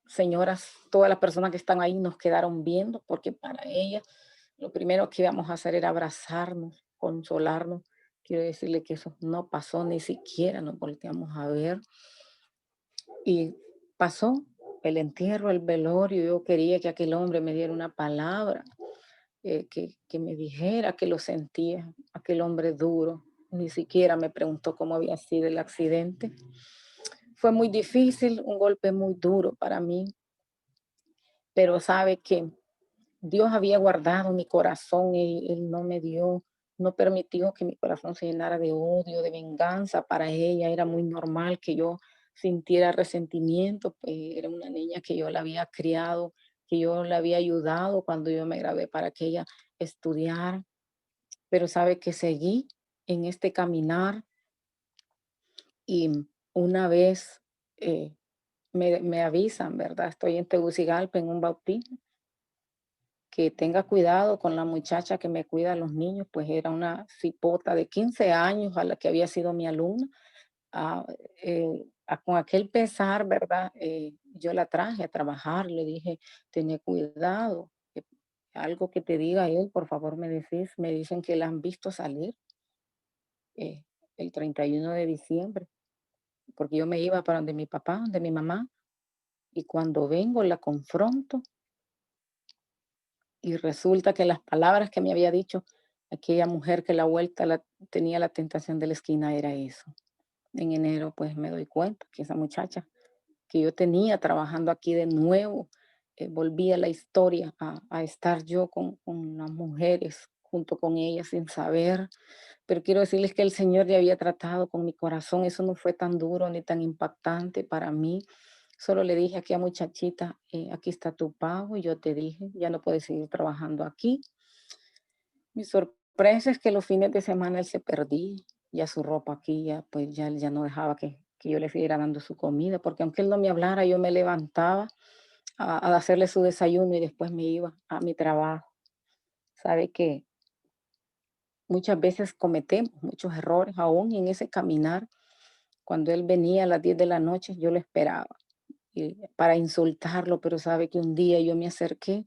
E: señoras, todas las personas que están ahí nos quedaron viendo porque para ellas lo primero que íbamos a hacer era abrazarnos, consolarnos. Quiero decirle que eso no pasó, ni siquiera nos volteamos a ver. Y pasó el entierro, el velorio. Yo quería que aquel hombre me diera una palabra, que me dijera que lo sentía, aquel hombre duro. Ni siquiera me preguntó cómo había sido el accidente. Fue muy difícil, un golpe muy duro para mí, pero sabe que Dios había guardado mi corazón y Él no me dio, no permitió que mi corazón se llenara de odio, de venganza para ella. Era muy normal que yo sintiera resentimiento, pues era una niña que yo la había criado, que yo la había ayudado cuando yo me gradué para que ella estudiara, pero sabe que seguí en este caminar y una vez me avisan, ¿verdad? Estoy en Tegucigalpa en un bautismo, que tenga cuidado con la muchacha que me cuida a los niños, pues era una cipota de 15 años a la que había sido mi alumna. Ah, con aquel pesar, ¿verdad? Yo la traje a trabajar, le dije, ten cuidado, algo que te diga él, por favor me decís. Me dicen que la han visto salir eh, el 31 de diciembre, porque yo me iba para donde mi papá, donde mi mamá, y cuando vengo la confronto. Y resulta que las palabras que me había dicho aquella mujer que la vuelta tenía la tentación de la esquina era eso. En enero pues me doy cuenta que esa muchacha que yo tenía trabajando aquí de nuevo, volví a la historia a estar yo con las mujeres junto con ellas sin saber. Pero quiero decirles que el Señor ya había tratado con mi corazón. Eso no fue tan duro ni tan impactante para mí. Solo le dije a aquella muchachita, aquí está tu pago, y yo te dije, ya no puedes seguir trabajando aquí. Mi sorpresa es que los fines de semana él se perdía, ya su ropa aquí, ya pues ya él ya no dejaba que yo le siguiera dando su comida, porque aunque él no me hablara, yo me levantaba a hacerle su desayuno y después me iba a mi trabajo. Sabe que muchas veces cometemos muchos errores, aún en ese caminar. Cuando él venía a las 10 de la noche, yo lo esperaba para insultarlo, pero sabe que un día yo me acerqué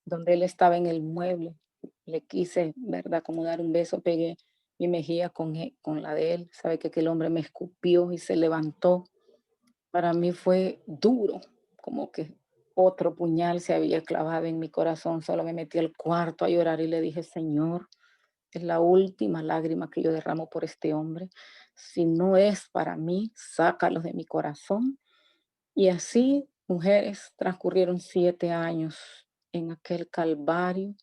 E: donde él estaba en el mueble, le quise, ¿verdad? Como dar un beso, pegué mi mejilla con la de él. Sabe que aquel hombre me escupió y se levantó. Para mí fue duro, como que otro puñal se había clavado en mi corazón. Solo me metí al cuarto a llorar y le dije, Señor, es la última lágrima que yo derramo por este hombre. Si no es para mí, sácalo de mi corazón. Y así, mujeres, transcurrieron 7 años en aquel calvario.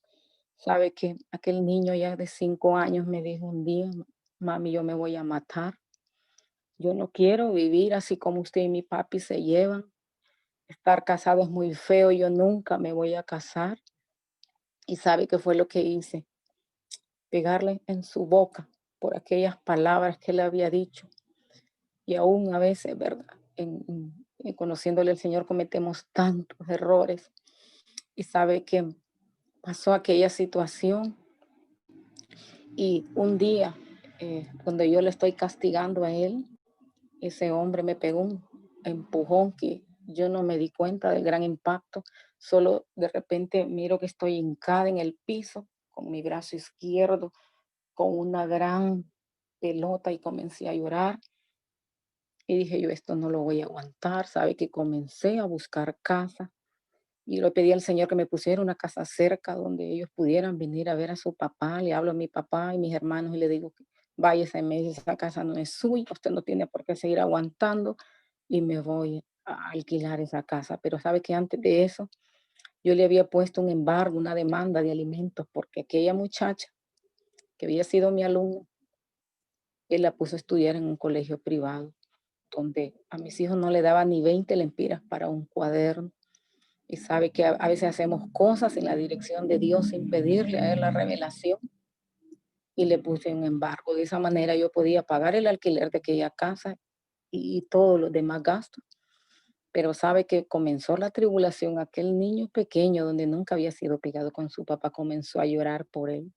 E: Sabe que aquel niño ya de 5 años me dijo un día, mami, yo me voy a matar. Yo no quiero vivir así como usted y mi papi se llevan. Estar casado es muy feo, yo nunca me voy a casar. Y sabe qué fue lo que hice, pegarle en su boca por aquellas palabras que él había dicho. Y aún a veces, ¿verdad? Conociéndole al Señor cometemos tantos errores. Y sabe que pasó aquella situación y un día donde yo le estoy castigando a él, ese hombre me pegó un empujón que yo no me di cuenta del gran impacto. Solo de repente miro que estoy hincada en el piso con mi brazo izquierdo, con una gran pelota y comencé a llorar. Y dije yo, esto no lo voy a aguantar. Sabe que comencé a buscar casa y le pedí al Señor que me pusiera una casa cerca donde ellos pudieran venir a ver a su papá. Le hablo a mi papá y mis hermanos y le digo, váyase, me dice, esa casa no es suya, usted no tiene por qué seguir aguantando y me voy a alquilar esa casa. Pero sabe que antes de eso, yo le había puesto un embargo, una demanda de alimentos, porque aquella muchacha que había sido mi alumna, él la puso a estudiar en un colegio privado, donde a mis hijos no le daba ni 20 lempiras para un cuaderno. Y sabe que a veces hacemos cosas en la dirección de Dios sin pedirle a Él la revelación. Y le puse un embargo. De esa manera yo podía pagar el alquiler de aquella casa y todos los demás gastos. Pero sabe que comenzó la tribulación, aquel niño pequeño donde nunca había sido pegado con su papá comenzó a llorar por él.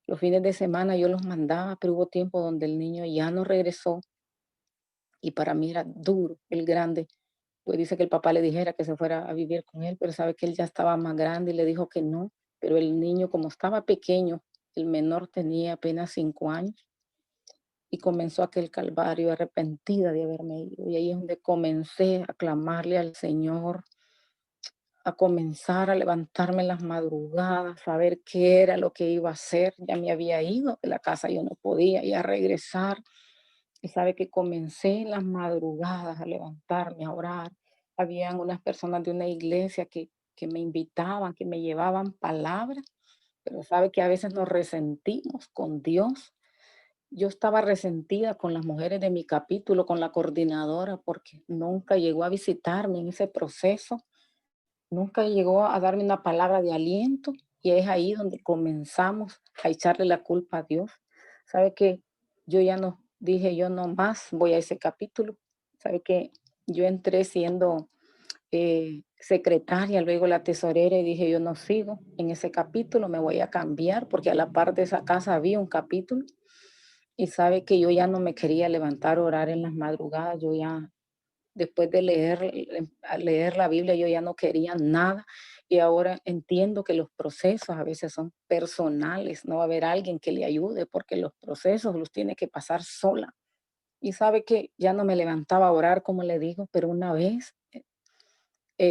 E: Los fines de semana yo los mandaba, pero hubo tiempo donde el niño ya no regresó y para mí era duro. El grande, pues dice que el papá le dijera que se fuera a vivir con él, pero sabe que él ya estaba más grande y le dijo que no. Pero el niño, como estaba pequeño, el menor tenía apenas 5 años y comenzó aquel calvario arrepentida de haberme ido. Y ahí es donde comencé a clamarle al Señor, a comenzar a levantarme en las madrugadas, a ver qué era lo que iba a hacer. Ya me había ido de la casa, yo no podía ya regresar. Y sabe que comencé en las madrugadas a levantarme, a orar. Habían unas personas de una iglesia que me invitaban, que me llevaban palabras, pero sabe que a veces nos resentimos con Dios. Yo estaba resentida con las mujeres de mi capítulo, con la coordinadora, porque nunca llegó a visitarme en ese proceso. Nunca llegó a darme una palabra de aliento y es ahí donde comenzamos a echarle la culpa a Dios. Sabe que yo ya no dije, yo no más voy a ese capítulo. Sabe que yo entré siendo secretaria, luego la tesorera y dije, yo no sigo en ese capítulo, me voy a cambiar porque a la par de esa casa había un capítulo y sabe que yo ya no me quería levantar a orar en las madrugadas, yo ya después de leer la Biblia, yo ya no quería nada y ahora entiendo que los procesos a veces son personales, no va a haber alguien que le ayude porque los procesos los tiene que pasar sola. Y sabe que ya no me levantaba a orar, como le digo, pero una vez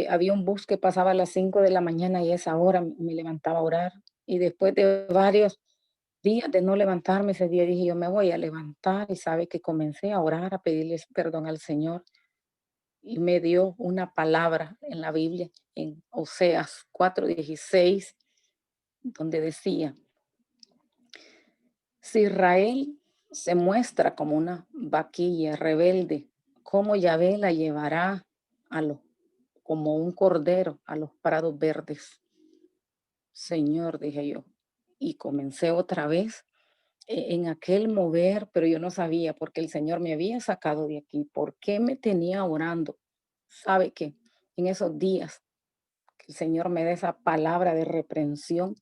E: había un bus que pasaba a las 5 de la mañana y a esa hora me levantaba a orar. Y después de varios días de no levantarme, ese día dije, yo me voy a levantar y sabe que comencé a orar, a pedirles perdón al Señor y me dio una palabra en la Biblia, en Oseas 4:16, donde decía, si Israel se muestra como una vaquilla rebelde, ¿cómo Yahvé la llevará a los, como un cordero a los prados verdes? Señor, dije yo, y comencé otra vez en aquel mover, pero yo no sabía porque el Señor me había sacado de aquí, por qué me tenía orando. ¿Sabe qué? En esos días que el Señor me dé esa palabra de reprensión,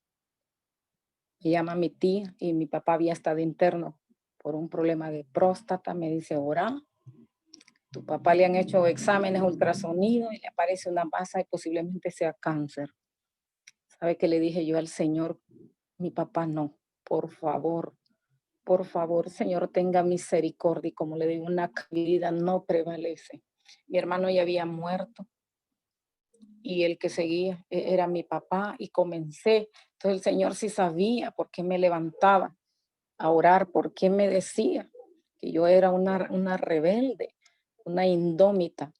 E: me llama mi tía y mi papá había estado interno por un problema de próstata, me dice, ora, tu papá le han hecho exámenes ultrasonido y le aparece una masa y posiblemente sea cáncer. ¿Sabe qué le dije yo al Señor? Mi papá no, por favor, Señor, tenga misericordia. Y como le digo, una vida no prevalece. Mi hermano ya había muerto y el que seguía era mi papá y comencé. Entonces el Señor sí sabía por qué me levantaba a orar, por qué me decía que yo era una rebelde, una indómita.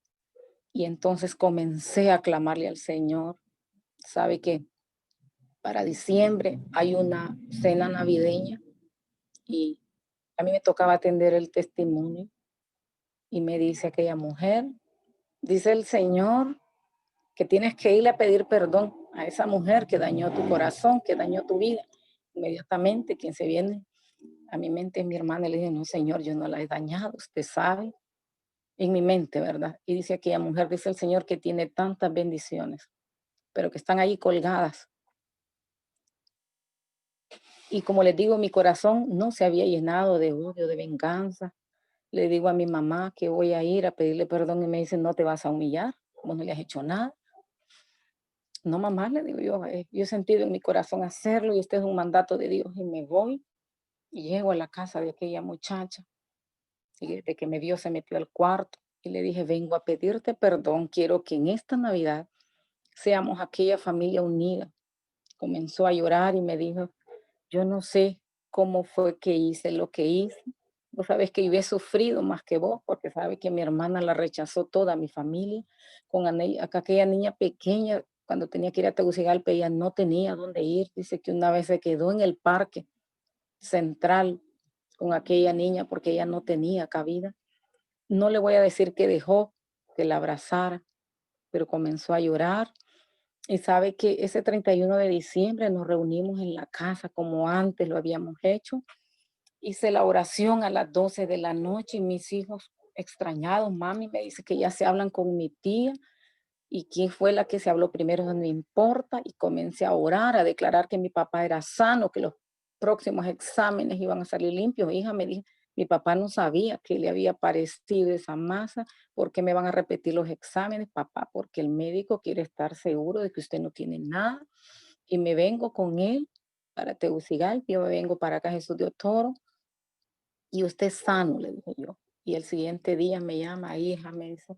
E: Y entonces comencé a clamarle al Señor. ¿Sabe qué? Para diciembre hay una cena navideña y a mí me tocaba atender el testimonio y me dice aquella mujer, dice el Señor que tienes que ir a pedir perdón a esa mujer que dañó tu corazón, que dañó tu vida. Inmediatamente quien se viene a mi mente es mi hermana y le dije, no Señor, yo no la he dañado, usted sabe, en mi mente, ¿verdad? Y dice aquella mujer, dice el Señor que tiene tantas bendiciones, pero que están ahí colgadas. Y como les digo, mi corazón no se había llenado de odio, de venganza. Le digo a mi mamá que voy a ir a pedirle perdón y me dice, no te vas a humillar, vos no le has hecho nada. No, mamá, le digo yo he sentido en mi corazón hacerlo y este es un mandato de Dios y me voy y llego a la casa de aquella muchacha Y desde que me vio se metió al cuarto y le dije, vengo a pedirte perdón, quiero que en esta Navidad seamos aquella familia unida. Comenzó a llorar y me dijo, yo no sé cómo fue que hice lo que hice. Vos sabés que yo he sufrido más que vos, porque sabes que mi hermana la rechazó toda mi familia. Con aquella niña pequeña, cuando tenía que ir a Tegucigalpa, ella no tenía dónde ir. Dice que una vez se quedó en el parque central con aquella niña porque ella no tenía cabida. No le voy a decir que dejó que la abrazara, pero comenzó a llorar. Y sabe que ese 31 de diciembre nos reunimos en la casa como antes lo habíamos hecho. Hice la oración a las 12 de la noche y mis hijos extrañados, mami me dice que ya se hablan con mi tía y quién fue la que se habló primero, no me importa. Y comencé a orar, a declarar que mi papá era sano, que los próximos exámenes iban a salir limpios. Hija, me dijo, mi papá no sabía que le había aparecido esa masa. ¿Por qué me van a repetir los exámenes, papá? Porque el médico quiere estar seguro de que usted no tiene nada. Y me vengo con él para Tegucigalpa, yo me vengo para acá, Jesús de Toro, y usted es sano, le dije yo. Y el siguiente día me llama, hija, me dice,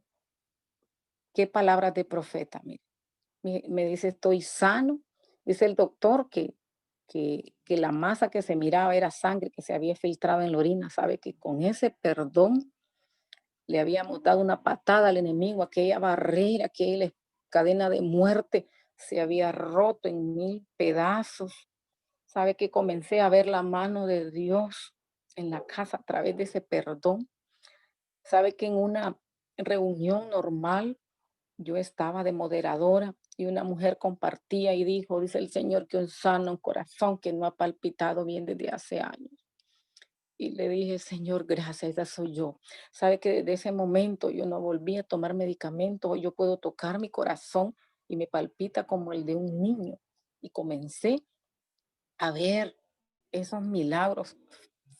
E: ¿qué palabras de profeta? Mire, me dice, estoy sano. Dice el doctor que la masa que se miraba era sangre que se había filtrado en la orina. Sabe que con ese perdón le habíamos dado una patada al enemigo, aquella barrera, aquella cadena de muerte se había roto en 1000 pedazos. Sabe que comencé a ver la mano de Dios en la casa a través de ese perdón. Sabe que en una reunión normal yo estaba de moderadora y una mujer compartía y dijo, dice el Señor, que un sano corazón que no ha palpitado bien desde hace años. Y le dije, Señor, gracias, esa soy yo. Sabe que desde ese momento yo no volví a tomar medicamentos, yo puedo tocar mi corazón y me palpita como el de un niño. Y comencé a ver esos milagros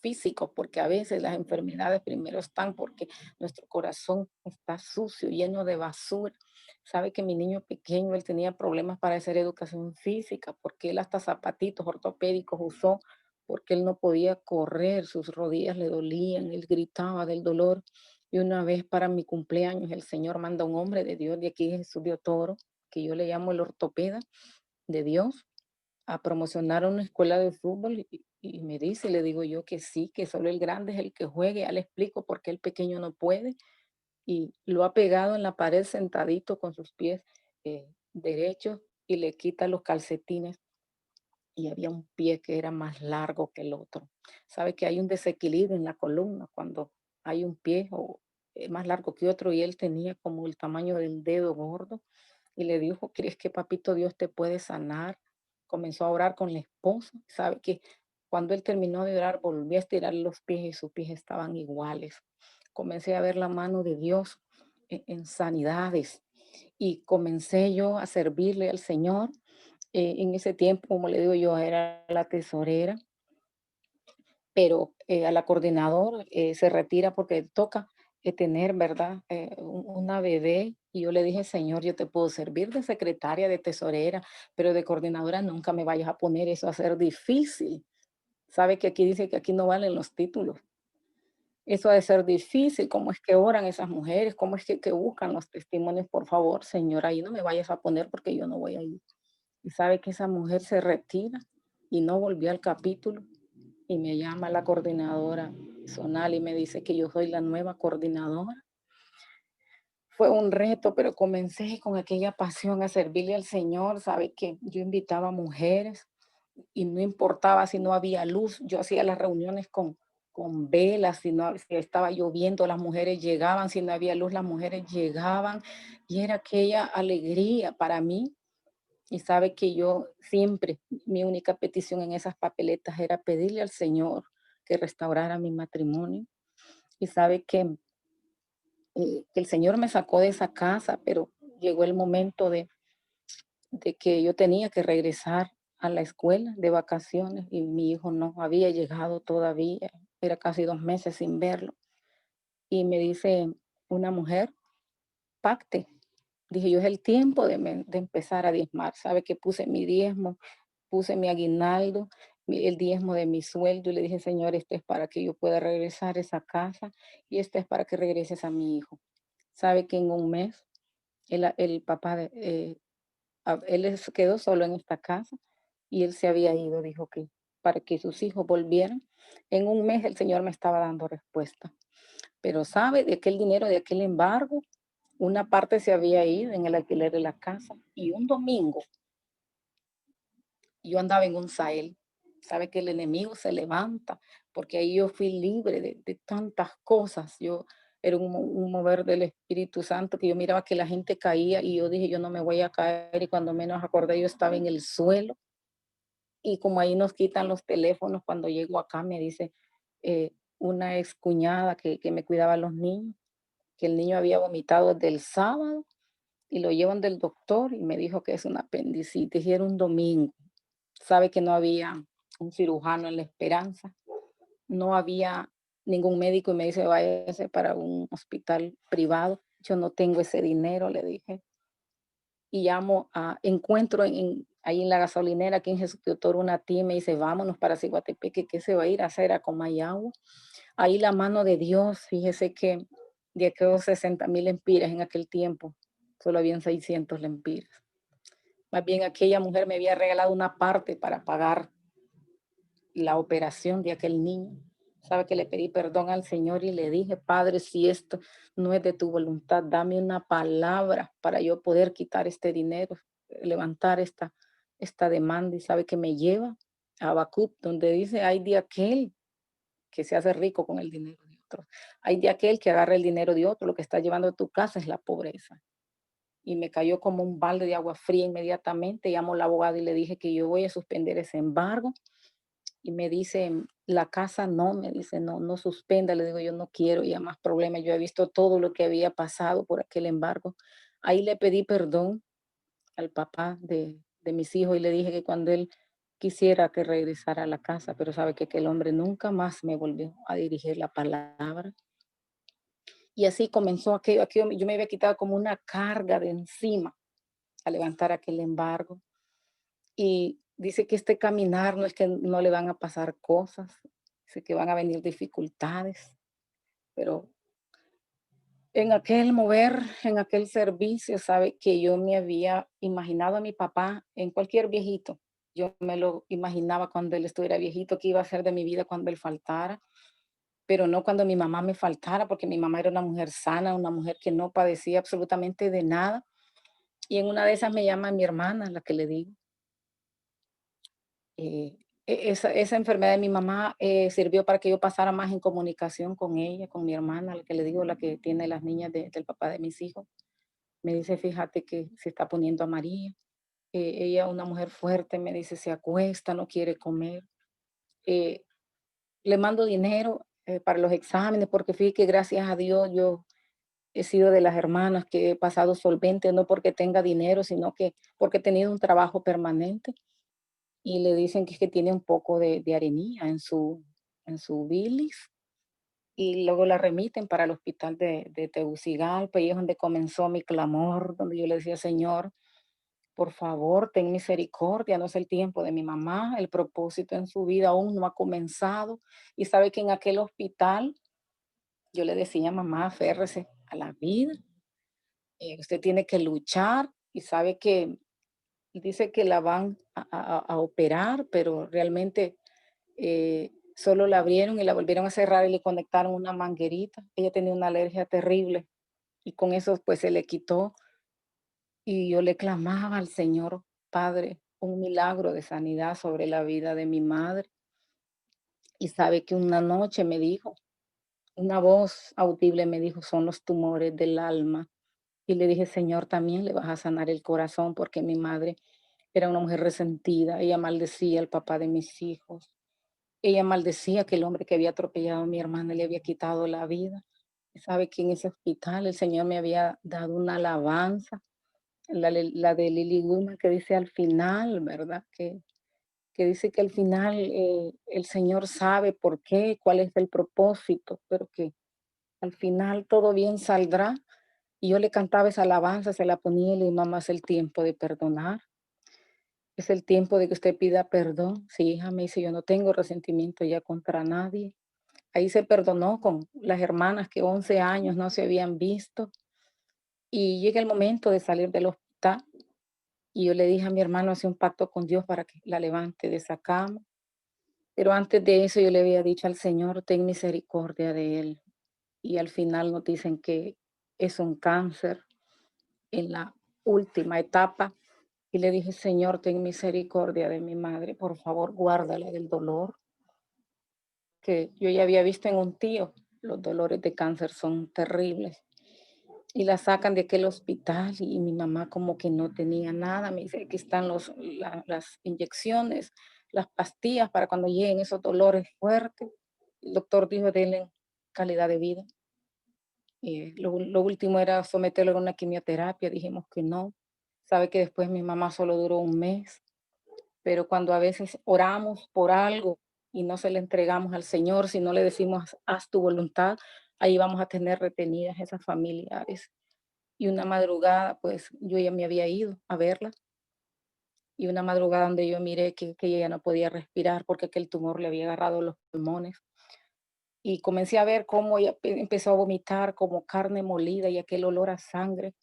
E: físicos, porque a veces las enfermedades primero están porque nuestro corazón está sucio, lleno de basura. Sabe que mi niño pequeño, él tenía problemas para hacer educación física, porque él hasta zapatitos ortopédicos usó, porque él no podía correr, sus rodillas le dolían, él gritaba del dolor. Y una vez para mi cumpleaños, el Señor manda un hombre de Dios de aquí, Jesús de Toro, que yo le llamo el ortopeda de Dios, a promocionar una escuela de fútbol y me dice, le digo yo que sí, que solo el grande es el que juegue, ya le explico por qué el pequeño no puede y lo ha pegado en la pared sentadito con sus pies derechos y le quita los calcetines y había un pie que era más largo que el otro. Sabe que hay un desequilibrio en la columna cuando hay un pie más largo que otro y él tenía como el tamaño del dedo gordo y le dijo, ¿crees que papito Dios te puede sanar? Comenzó a orar con la esposa. Sabe que cuando él terminó de orar, volvió a estirar los pies y sus pies estaban iguales. Comencé a ver la mano de Dios en sanidades y comencé yo a servirle al Señor. En ese tiempo, como le digo yo, era la tesorera, pero a la coordinadora se retira porque toca tener, ¿verdad? Una bebé. Y yo le dije, Señor, yo te puedo servir de secretaria, de tesorera, pero de coordinadora nunca me vayas a poner eso a ser difícil. Sabe que aquí dice que aquí no valen los títulos. Eso ha de ser difícil. ¿Cómo es que oran esas mujeres? ¿Cómo es que buscan los testimonios? Por favor, Señor, ahí no me vayas a poner porque yo no voy a ir. Y sabe que esa mujer se retira y no volvió al capítulo y me llama la coordinadora zonal y me dice que yo soy la nueva coordinadora. Fue un reto, pero comencé con aquella pasión a servirle al Señor. Sabe que yo invitaba a mujeres y no importaba si no había luz, yo hacía las reuniones con velas, si estaba lloviendo, las mujeres llegaban, si no había luz, las mujeres llegaban y era aquella alegría para mí. Y sabe que yo siempre, mi única petición en esas papeletas era pedirle al Señor que restaurara mi matrimonio. Y sabe que el Señor me sacó de esa casa, pero llegó el momento de que yo tenía que regresar a la escuela de vacaciones y mi hijo no había llegado todavía, era casi 2 meses sin verlo. Y me dice una mujer, pacte. Dije yo, es el tiempo de empezar a diezmar. Sabe que puse mi diezmo, puse mi aguinaldo el diezmo de mi sueldo y le dije, Señor, este es para que yo pueda regresar a esa casa y este es para que regreses a mi hijo. Sabe que en un mes el papá, él se quedó solo en esta casa y él se había ido, dijo que para que sus hijos volvieran. En un mes el Señor me estaba dando respuesta. Pero sabe, de aquel dinero, de aquel embargo, una parte se había ido en el alquiler de la casa y un domingo yo andaba en un Sahel. Sabe que el enemigo se levanta, porque ahí yo fui libre de tantas cosas. Yo era un mover del Espíritu Santo, que yo miraba que la gente caía y yo dije, yo no me voy a caer. Y cuando menos acordé, yo estaba en el suelo. Y como ahí nos quitan los teléfonos, cuando llego acá me dice una ex cuñada que me cuidaba a los niños, que el niño había vomitado desde el sábado y lo llevan del doctor y me dijo que es una apendicitis y era un domingo. Sabe que no había un cirujano en La Esperanza, no había ningún médico y me dice, váyase para un hospital privado. Yo no tengo ese dinero, le dije. Y llamo encuentro ahí en la gasolinera, aquí en Jesús Teotoro, una tía y me dice, vámonos para Ciguatepeque, ¿qué se va a ir a hacer a Comayagua? Ahí la mano de Dios, fíjese que de aquellos 60,000 lempiras en aquel tiempo, solo habían 600 lempiras. Más bien aquella mujer me había regalado una parte para pagar la operación de aquel niño. Sabe que le pedí perdón al Señor y le dije, Padre, si esto no es de tu voluntad, dame una palabra para yo poder quitar este dinero, levantar esta demanda. Y sabe que me lleva a Habacuc, donde dice, hay de aquel que se hace rico con el dinero de otro. Hay de aquel que agarra el dinero de otro, lo que está llevando a tu casa es la pobreza. Y me cayó como un balde de agua fría inmediatamente. Llamo al abogado y le dije que yo voy a suspender ese embargo y me dice, la casa no, me dice, no, no suspenda, le digo, yo no quiero ya más problemas, yo he visto todo lo que había pasado por aquel embargo. Ahí le pedí perdón al papá de mis hijos y le dije que cuando él quisiera que regresara a la casa, pero sabe que aquel hombre nunca más me volvió a dirigir la palabra. Y así comenzó aquello, yo me había quitado como una carga de encima a levantar aquel embargo. Y dice que este caminar no es que no le van a pasar cosas, dice que van a venir dificultades, pero en aquel mover, en aquel servicio, sabe que yo me había imaginado a mi papá en cualquier viejito. Yo me lo imaginaba cuando él estuviera viejito, qué iba a ser de mi vida cuando él faltara, pero no cuando mi mamá me faltara, porque mi mamá era una mujer sana, una mujer que no padecía absolutamente de nada. Y en una de esas me llama mi hermana, la que le digo. Eh, esa enfermedad de mi mamá sirvió para que yo pasara más en comunicación con ella, con mi hermana, la que le digo, la que tiene las niñas del papá de mis hijos. Me dice, fíjate que se está poniendo amarilla. Ella, una mujer fuerte, me dice, se acuesta, no quiere comer. Eh, Le mando dinero para los exámenes, porque fíjate que gracias a Dios yo he sido de las hermanas que he pasado solvente, no porque tenga dinero, sino que porque he tenido un trabajo permanente. Y le dicen que es que tiene un poco de arenilla en su bilis y luego la remiten para el hospital de Tegucigalpa y es donde comenzó mi clamor, donde yo le decía, Señor, por favor, ten misericordia, no es el tiempo de mi mamá, el propósito en su vida aún no ha comenzado. Y sabe que en aquel hospital yo le decía, mamá, aférrese a la vida, usted tiene que luchar y sabe que dice que la van a operar, pero realmente solo la abrieron y la volvieron a cerrar y le conectaron una manguerita. Ella tenía una alergia terrible y con eso pues se le quitó y yo le clamaba al Señor, Padre, un milagro de sanidad sobre la vida de mi madre. Y sabe que una noche me dijo, una voz audible me dijo, son los tumores del alma. Y le dije, Señor, también le vas a sanar el corazón porque mi madre era una mujer resentida. Ella maldecía al papá de mis hijos. Ella maldecía que el hombre que había atropellado a mi hermana le había quitado la vida. Y sabe que en ese hospital el Señor me había dado una alabanza, la de Lily Goodman, que dice al final, ¿verdad? Que dice que al final el Señor sabe por qué, cuál es el propósito, pero que al final todo bien saldrá. Y yo le cantaba esa alabanza, se la ponía y le digo, mamá, es el tiempo de perdonar. Es el tiempo de que usted pida perdón. Sí, hija, me dice, yo no tengo resentimiento ya contra nadie. Ahí se perdonó con las hermanas que 11 años no se habían visto. Y llega el momento de salir del hospital. Y yo le dije a mi hermano, hace un pacto con Dios para que la levante de esa cama. Pero antes de eso yo le había dicho al Señor, ten misericordia de él. Y al final nos dicen que es un cáncer en la última etapa. Y le dije, Señor, ten misericordia de mi madre, por favor, guárdala del dolor que yo ya había visto en un tío. Los dolores de cáncer son terribles. Y la sacan de aquel hospital y mi mamá como que no tenía nada. Me dice, aquí están las inyecciones, las pastillas para cuando lleguen esos dolores fuertes. El doctor dijo, denle calidad de vida. Lo último era someterlo a una quimioterapia. Dijimos que no. Sabe que después mi mamá solo duró un mes. Pero cuando a veces oramos por algo y no se le entregamos al Señor, si no le decimos, haz tu voluntad, ahí vamos a tener retenidas esas familiares. Y una madrugada, pues yo ya me había ido a verla. Y una madrugada donde yo miré que ella ya no podía respirar porque aquel tumor le había agarrado los pulmones. Y comencé a ver cómo ella empezó a vomitar como carne molida y aquel olor a sangre.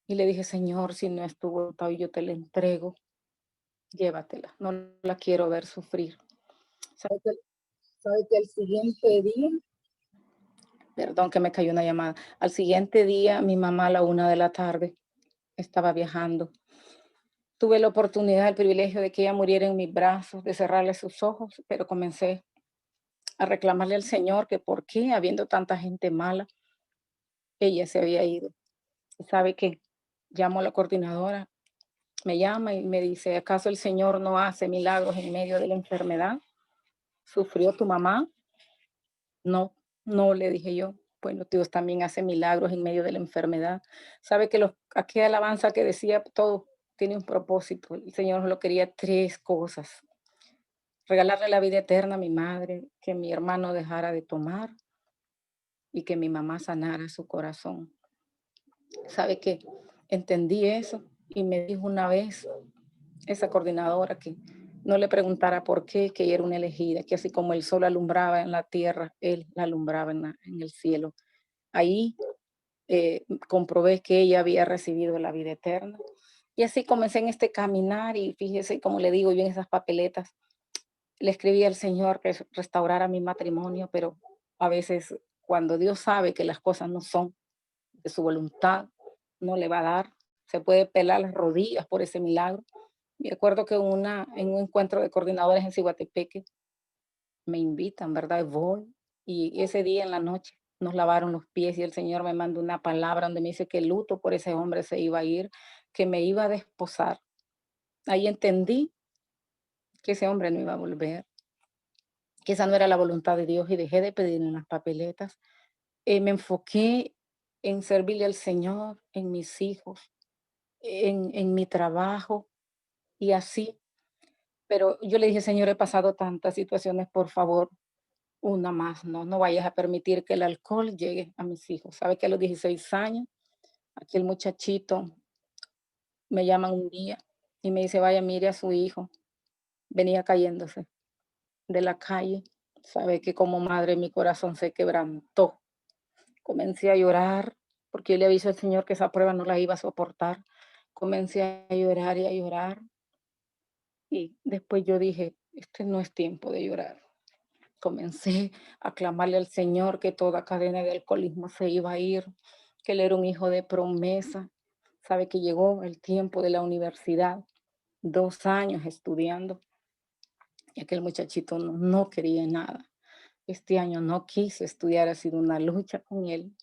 E: Y le dije, Señor, si no es tu voluntad, yo te la entrego, llévatela. No la quiero ver sufrir. ¿Sabe que, sabe que al siguiente día, perdón que me cayó una llamada, al siguiente día mi mamá a la 1 de la tarde estaba viajando. Tuve la oportunidad, el privilegio de que ella muriera en mis brazos, de cerrarle sus ojos, pero comencé a reclamarle al Señor que por qué, habiendo tanta gente mala, ella se había ido. Y sabe que llamo a la coordinadora, me llama y me dice, ¿acaso el Señor no hace milagros en medio de la enfermedad? ¿Sufrió tu mamá? No, no, le dije yo. Bueno, Dios también hace milagros en medio de la enfermedad. Sabe que aquella alabanza que decía todo tiene un propósito. El Señor lo quería 3 cosas. Regalarle la vida eterna a mi madre, que mi hermano dejara de tomar y que mi mamá sanara su corazón. ¿Sabe qué? Entendí eso y me dijo una vez esa coordinadora que no le preguntara por qué, que ella era una elegida, que así como el sol alumbraba en la tierra, él la alumbraba en el cielo. Ahí comprobé que ella había recibido la vida eterna. Y así comencé en este caminar y fíjese, como le digo yo en esas papeletas, le escribí al Señor que restaurara mi matrimonio, pero a veces cuando Dios sabe que las cosas no son de su voluntad, no le va a dar. Se puede pelar las rodillas por ese milagro. Me acuerdo que en un encuentro de coordinadores en Ciguatepeque me invitan, ¿verdad? Voy y ese día en la noche nos lavaron los pies y el Señor me mandó una palabra donde me dice que el luto por ese hombre se iba a ir, que me iba a desposar. Ahí entendí que ese hombre no iba a volver, que esa no era la voluntad de Dios y dejé de pedir en las papeletas. Me enfoqué en servirle al Señor, en mis hijos, en mi trabajo y así. Pero yo le dije, Señor, he pasado tantas situaciones, por favor, una más, no vayas a permitir que el alcohol llegue a mis hijos. Sabe que a los 16 años, aquel muchachito me llama un día y me dice, vaya, mire a su hijo, venía cayéndose de la calle. Sabe que como madre mi corazón se quebrantó. Comencé a llorar porque yo le aviso al Señor que esa prueba no la iba a soportar. Comencé a llorar y a llorar. Y después yo dije, este no es tiempo de llorar. Comencé a clamarle al Señor que toda cadena de alcoholismo se iba a ir, que él era un hijo de promesa. Sabe que llegó el tiempo de la universidad, 2 años estudiando, y aquel muchachito no quería nada. Este año no quiso estudiar, ha sido una lucha con él,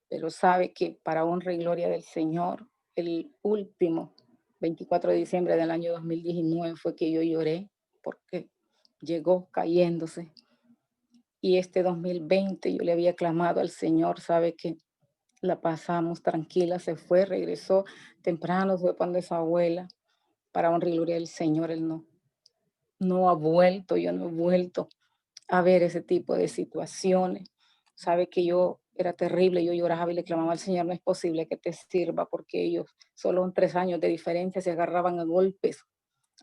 E: pero sabe que para honra y gloria del Señor, el último 24 de diciembre del año 2019 fue que yo lloré porque llegó cayéndose. Y este 2020 yo le había clamado al Señor, sabe que la pasamos tranquila, se fue, regresó temprano, fue cuando su abuela, para honra y gloria del Señor, él no ha vuelto, yo no he vuelto a ver ese tipo de situaciones. Sabe que yo era terrible, yo lloraba y le clamaba al Señor, no es posible que te sirva, porque ellos, solo en 3 años de diferencia, se agarraban a golpes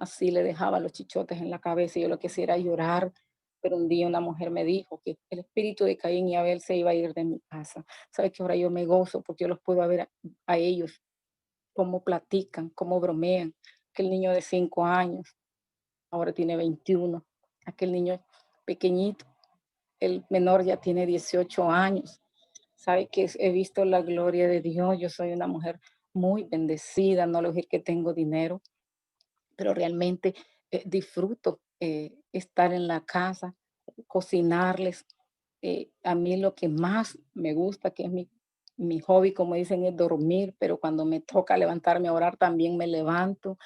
E: así le dejaba los chichotes en la cabeza y yo lo que hacía era llorar. Pero un día una mujer me dijo que el espíritu de Caín y Abel se iba a ir de mi casa. ¿Sabe que ahora yo me gozo porque yo los puedo ver a ellos, cómo platican, cómo bromean? Que el niño de 5 años ahora tiene 21, aquel niño pequeñito, el menor ya tiene 18 años. Sabe que he visto la gloria de Dios. Yo soy una mujer muy bendecida, no le voy a decir que tengo dinero, pero realmente disfruto estar en la casa, cocinarles. A mí lo que más me gusta, que es mi hobby, como dicen, es dormir, pero cuando me toca levantarme a orar, también me levanto.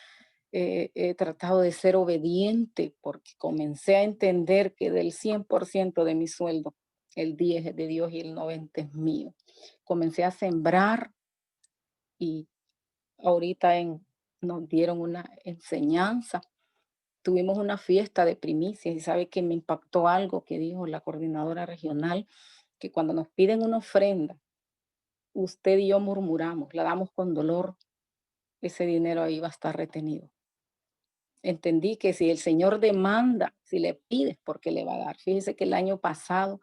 E: He tratado de ser obediente porque comencé a entender que del 100% de mi sueldo, el 10 es de Dios y el 90 es mío. Comencé a sembrar y ahorita nos dieron una enseñanza. Tuvimos una fiesta de primicias y sabe que me impactó algo que dijo la coordinadora regional, que cuando nos piden una ofrenda, usted y yo murmuramos, la damos con dolor, ese dinero ahí va a estar retenido. Entendí que si el Señor demanda, si le pides, porque le va a dar. Fíjese que el año pasado,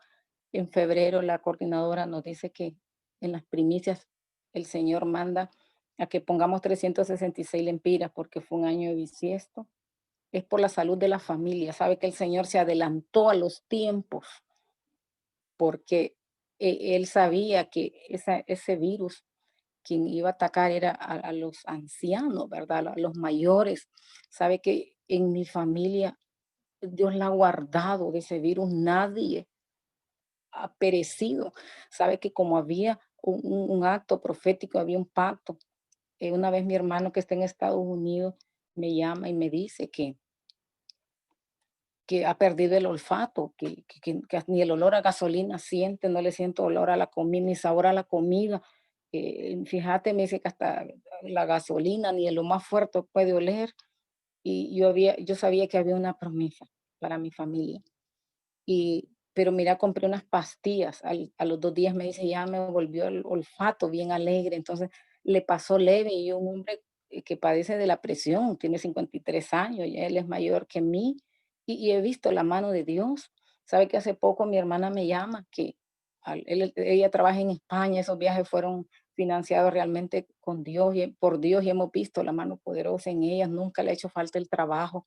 E: en febrero, la coordinadora nos dice que en las primicias el Señor manda a que pongamos 366 lempiras porque fue un año de bisiesto. Es por la salud de la familia. Sabe que el Señor se adelantó a los tiempos porque Él sabía que ese virus quien iba a atacar era a los ancianos, ¿verdad? A los mayores. Sabe que en mi familia Dios la ha guardado de ese virus, nadie ha perecido. Sabe que como había un acto profético, había un pacto. Una vez mi hermano que está en Estados Unidos me llama y me dice que ha perdido el olfato, que ni el olor a gasolina siente, no le siento olor a la comida, ni sabor a la comida. Fíjate, me dice que hasta la gasolina ni en lo más fuerte puede oler. Y yo sabía que había una promesa para mi familia. Pero mira, compré unas pastillas. A los 2 días me dice, ya me volvió el olfato bien alegre. Entonces le pasó leve y un hombre que padece de la presión, tiene 53 años, ya él es mayor que mí y he visto la mano de Dios. Sabe que hace poco mi hermana me llama que ella trabaja en España, esos viajes fueron financiados realmente con Dios y por Dios y hemos visto la mano poderosa en ellas, nunca le ha hecho falta el trabajo.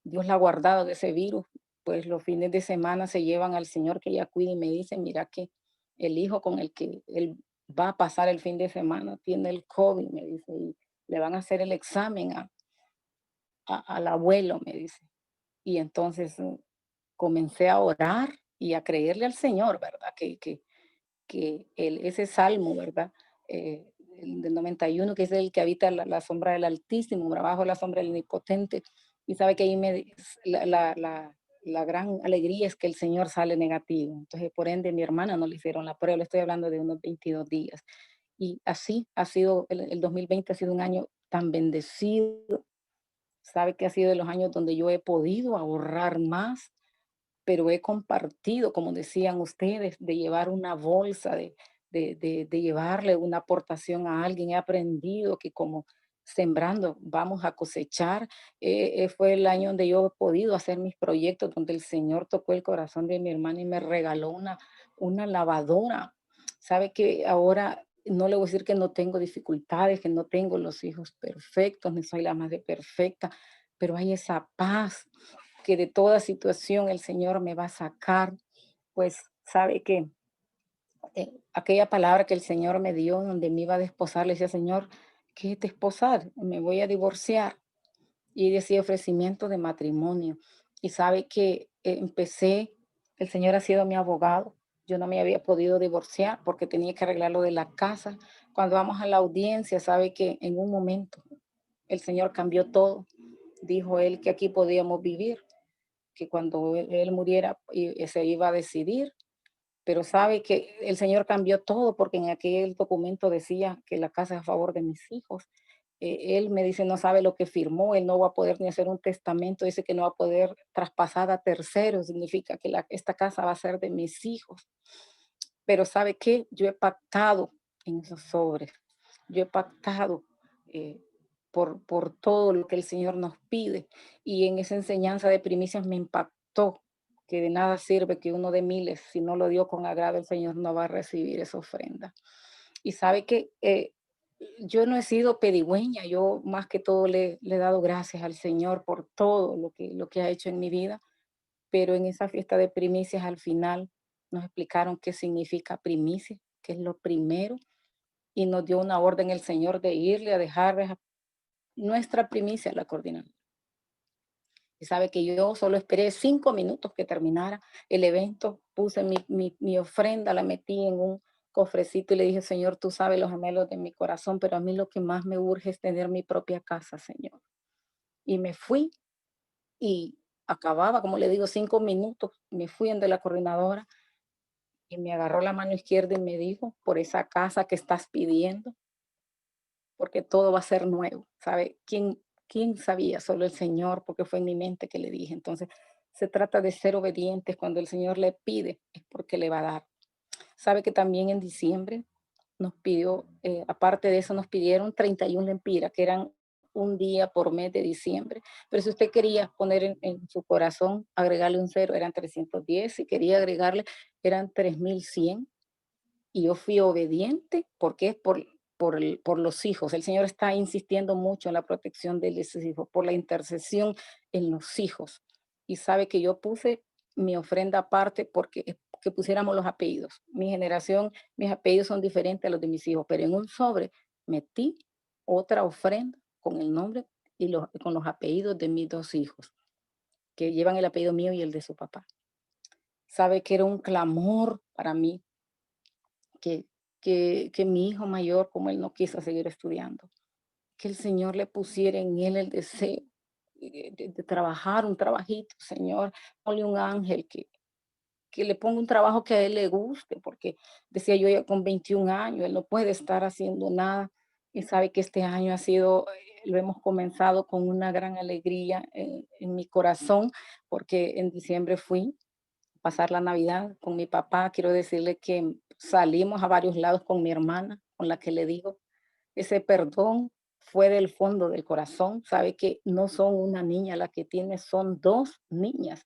E: Dios la ha guardado de ese virus, pues los fines de semana se llevan al Señor que ella cuida y me dice, mira que el hijo con el que él va a pasar el fin de semana tiene el COVID, me dice, y le van a hacer el examen al abuelo, me dice. Y entonces comencé a orar y a creerle al Señor, ¿verdad? Ese salmo, ¿verdad? El del 91, que es el que habita la sombra del Altísimo, bajo la sombra del Omnipotente. Y sabe que ahí la gran alegría es que el Señor sale negativo. Entonces, por ende, mi hermana no le hicieron la prueba, le estoy hablando de unos 22 días. Y así ha sido, el 2020 ha sido un año tan bendecido. Sabe que ha sido de los años donde yo he podido ahorrar más, pero he compartido, como decían ustedes, de llevar una bolsa, de llevarle una aportación a alguien. He aprendido que como sembrando vamos a cosechar. Fue el año donde yo he podido hacer mis proyectos, donde el Señor tocó el corazón de mi hermana y me regaló una lavadora. Sabe que ahora no le voy a decir que no tengo dificultades, que no tengo los hijos perfectos, ni soy la madre perfecta, pero hay esa paz que de toda situación el Señor me va a sacar, pues sabe que aquella palabra que el Señor me dio donde me iba a desposar, le decía, Señor, ¿qué es desposar? Me voy a divorciar. Y decía ofrecimiento de matrimonio. Y sabe que el Señor ha sido mi abogado. Yo no me había podido divorciar porque tenía que arreglar lo de la casa. Cuando vamos a la audiencia, sabe que en un momento el Señor cambió todo. Dijo él que aquí podíamos vivir, que cuando él muriera se iba a decidir, pero sabe que el Señor cambió todo porque en aquel documento decía que la casa es a favor de mis hijos. Él me dice, no sabe lo que firmó, él no va a poder ni hacer un testamento, dice que no va a poder traspasar a terceros, significa que esta casa va a ser de mis hijos. Pero ¿sabe qué? Yo he pactado en esos sobres, yo he pactado por todo lo que el Señor nos pide. Y en esa enseñanza de primicias me impactó que de nada sirve que uno de miles, si no lo dio con agrado, el Señor no va a recibir esa ofrenda. Y sabe que yo no he sido pedigüeña, yo más que todo le he dado gracias al Señor por todo lo que ha hecho en mi vida, pero en esa fiesta de primicias al final nos explicaron qué significa primicia, qué es lo primero, y nos dio una orden el Señor de irle a dejar nuestra primicia a la coordinadora. Y sabe que yo solo esperé 5 minutos que terminara el evento, puse mi ofrenda, la metí en un cofrecito y le dije, Señor, tú sabes los anhelos de mi corazón, pero a mí lo que más me urge es tener mi propia casa, Señor. Y me fui y acababa, como le digo, 5 minutos, me fui de la coordinadora y me agarró la mano izquierda y me dijo, por esa casa que estás pidiendo, porque todo va a ser nuevo, ¿sabe? ¿Quién sabía? Solo el Señor, porque fue en mi mente que le dije. Entonces, se trata de ser obedientes. Cuando el Señor le pide, es porque le va a dar. Sabe que también en diciembre nos pidió, aparte de eso, nos pidieron 31 lempiras, que eran un día por mes de diciembre. Pero si usted quería poner en su corazón, agregarle un cero, eran 310. Si quería agregarle, eran 3100. Y yo fui obediente porque es por los hijos. El Señor está insistiendo mucho en la protección de sus hijos, por la intercesión en los hijos. Y sabe que yo puse mi ofrenda aparte porque que pusiéramos los apellidos. Mi generación, mis apellidos son diferentes a los de mis hijos, pero en un sobre metí otra ofrenda con el nombre y con los apellidos de mis 2 hijos, que llevan el apellido mío y el de su papá. Sabe que era un clamor para mí que, que mi hijo mayor, como él no quiso seguir estudiando, que el Señor le pusiera en él el deseo de trabajar un trabajito, Señor, ponle un ángel que le ponga un trabajo que a él le guste, porque decía yo ya con 21 años, él no puede estar haciendo nada y sabe que este año ha sido, lo hemos comenzado con una gran alegría en mi corazón, porque en diciembre fui pasar la Navidad con mi papá. Quiero decirle que salimos a varios lados con mi hermana, con la que le digo, ese perdón fue del fondo del corazón. Sabe que no son una niña la que tiene, son 2 niñas.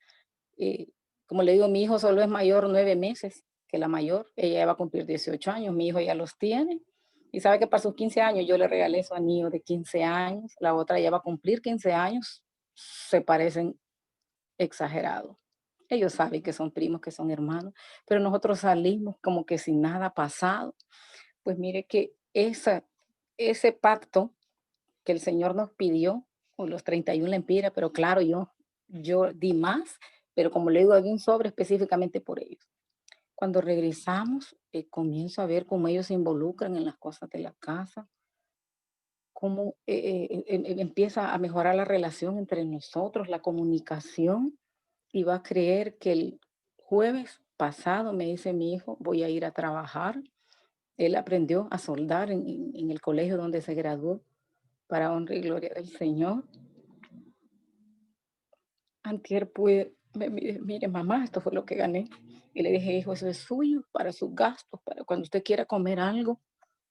E: Eh, como le digo, mi hijo solo es mayor 9 meses que la mayor. Ella ya va a cumplir 18 años, mi hijo ya los tiene. Y sabe que para sus 15 años yo le regalé su anillo de 15 años, la otra ya va a cumplir 15 años. Se parecen exagerado. Ellos saben que son primos, que son hermanos, pero nosotros salimos como que sin nada ha pasado. Pues mire que ese pacto que el Señor nos pidió con los 31 lempiras, pero claro, yo di más, pero como le digo, había un sobre específicamente por ellos. Cuando regresamos, comienzo a ver cómo ellos se involucran en las cosas de la casa, cómo empieza a mejorar la relación entre nosotros, la comunicación. Y va a creer que el jueves pasado me dice mi hijo, voy a ir a trabajar. Él aprendió a soldar en el colegio donde se graduó para honra y gloria del Señor. Antier me dice, mire mamá, esto fue lo que gané. Y le dije, hijo, eso es suyo para sus gastos, para cuando usted quiera comer algo.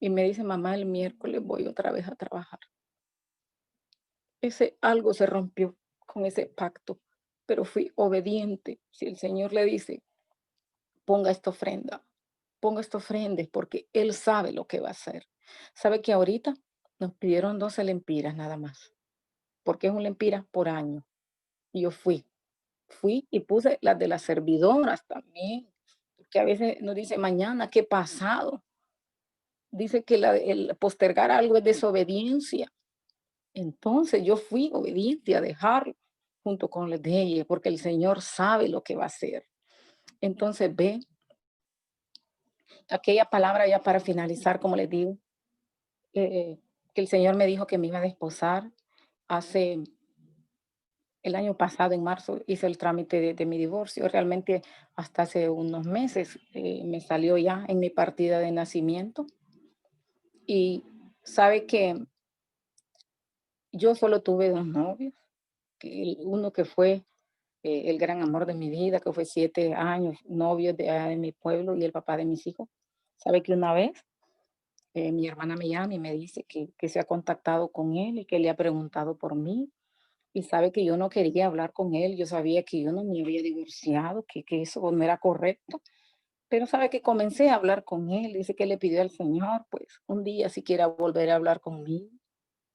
E: Y me dice, mamá, el miércoles voy otra vez a trabajar. Ese algo se rompió con ese pacto, pero fui obediente. Si el Señor le dice, ponga esta ofrenda, es porque Él sabe lo que va a hacer. Sabe que ahorita nos pidieron 12 lempiras nada más, porque es un lempira por año. Y yo fui y puse las de las servidoras también, porque a veces nos dice mañana, ¿qué pasado? Dice que el postergar algo es desobediencia. Entonces yo fui obediente a dejarlo junto con las de ella, porque el Señor sabe lo que va a hacer. Entonces ve aquella palabra ya para finalizar, como les digo, que el Señor me dijo que me iba a desposar. Hace el año pasado, en marzo, hice el trámite de mi divorcio. Realmente hasta hace unos meses me salió ya en mi partida de nacimiento. Y sabe que yo solo tuve 2 novios. Uno que fue el gran amor de mi vida, que fue 7 años novio de mi pueblo y el papá de mis hijos. Sabe que una vez Mi hermana me llama y me dice que se ha contactado con él y que le ha preguntado por mí y sabe que yo no quería hablar con él. Yo sabía que yo no me había divorciado, que eso no era correcto, pero sabe que comencé a hablar con él. Dice que le pidió al Señor, pues un día si quiera volver a hablar conmigo.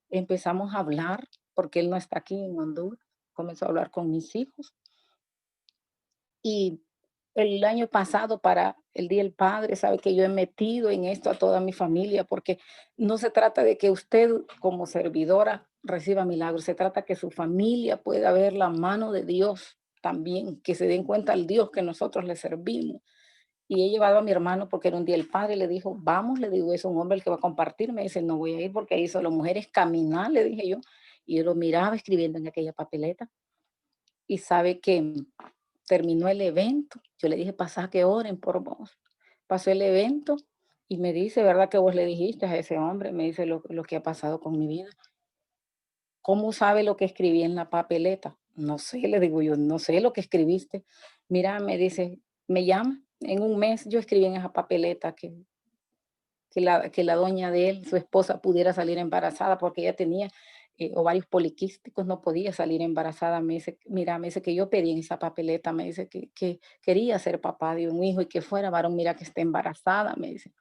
E: Empezamos a hablar porque él no está aquí en Honduras. Comenzó a hablar con mis hijos y el año pasado para el Día del Padre, sabe que yo he metido en esto a toda mi familia, porque no se trata de que usted como servidora reciba milagros, se trata que su familia pueda ver la mano de Dios también, que se den cuenta al Dios que nosotros le servimos. Y he llevado a mi hermano porque era un Día del Padre, le dijo, vamos, le digo, es un hombre el que va a compartir, me dice, no voy a ir porque ahí solo mujeres caminar, le dije yo, y yo lo miraba escribiendo en aquella papeleta, y sabe que terminó el evento, yo le dije, pasá que oren por vos. Pasó el evento y me dice, ¿verdad que vos le dijiste a ese hombre? Me dice lo que ha pasado con mi vida. ¿Cómo sabe lo que escribí en la papeleta? No sé, le digo yo, no sé lo que escribiste. Mira, me dice, me llama. En un mes yo escribí en esa papeleta que la doña de él, su esposa, pudiera salir embarazada porque ella tenía ovarios poliquísticos, no podía salir embarazada. Me dice, mira, me dice que yo pedí en esa papeleta, me dice que quería ser papá de un hijo y que fuera varón, mira que está embarazada, me dice.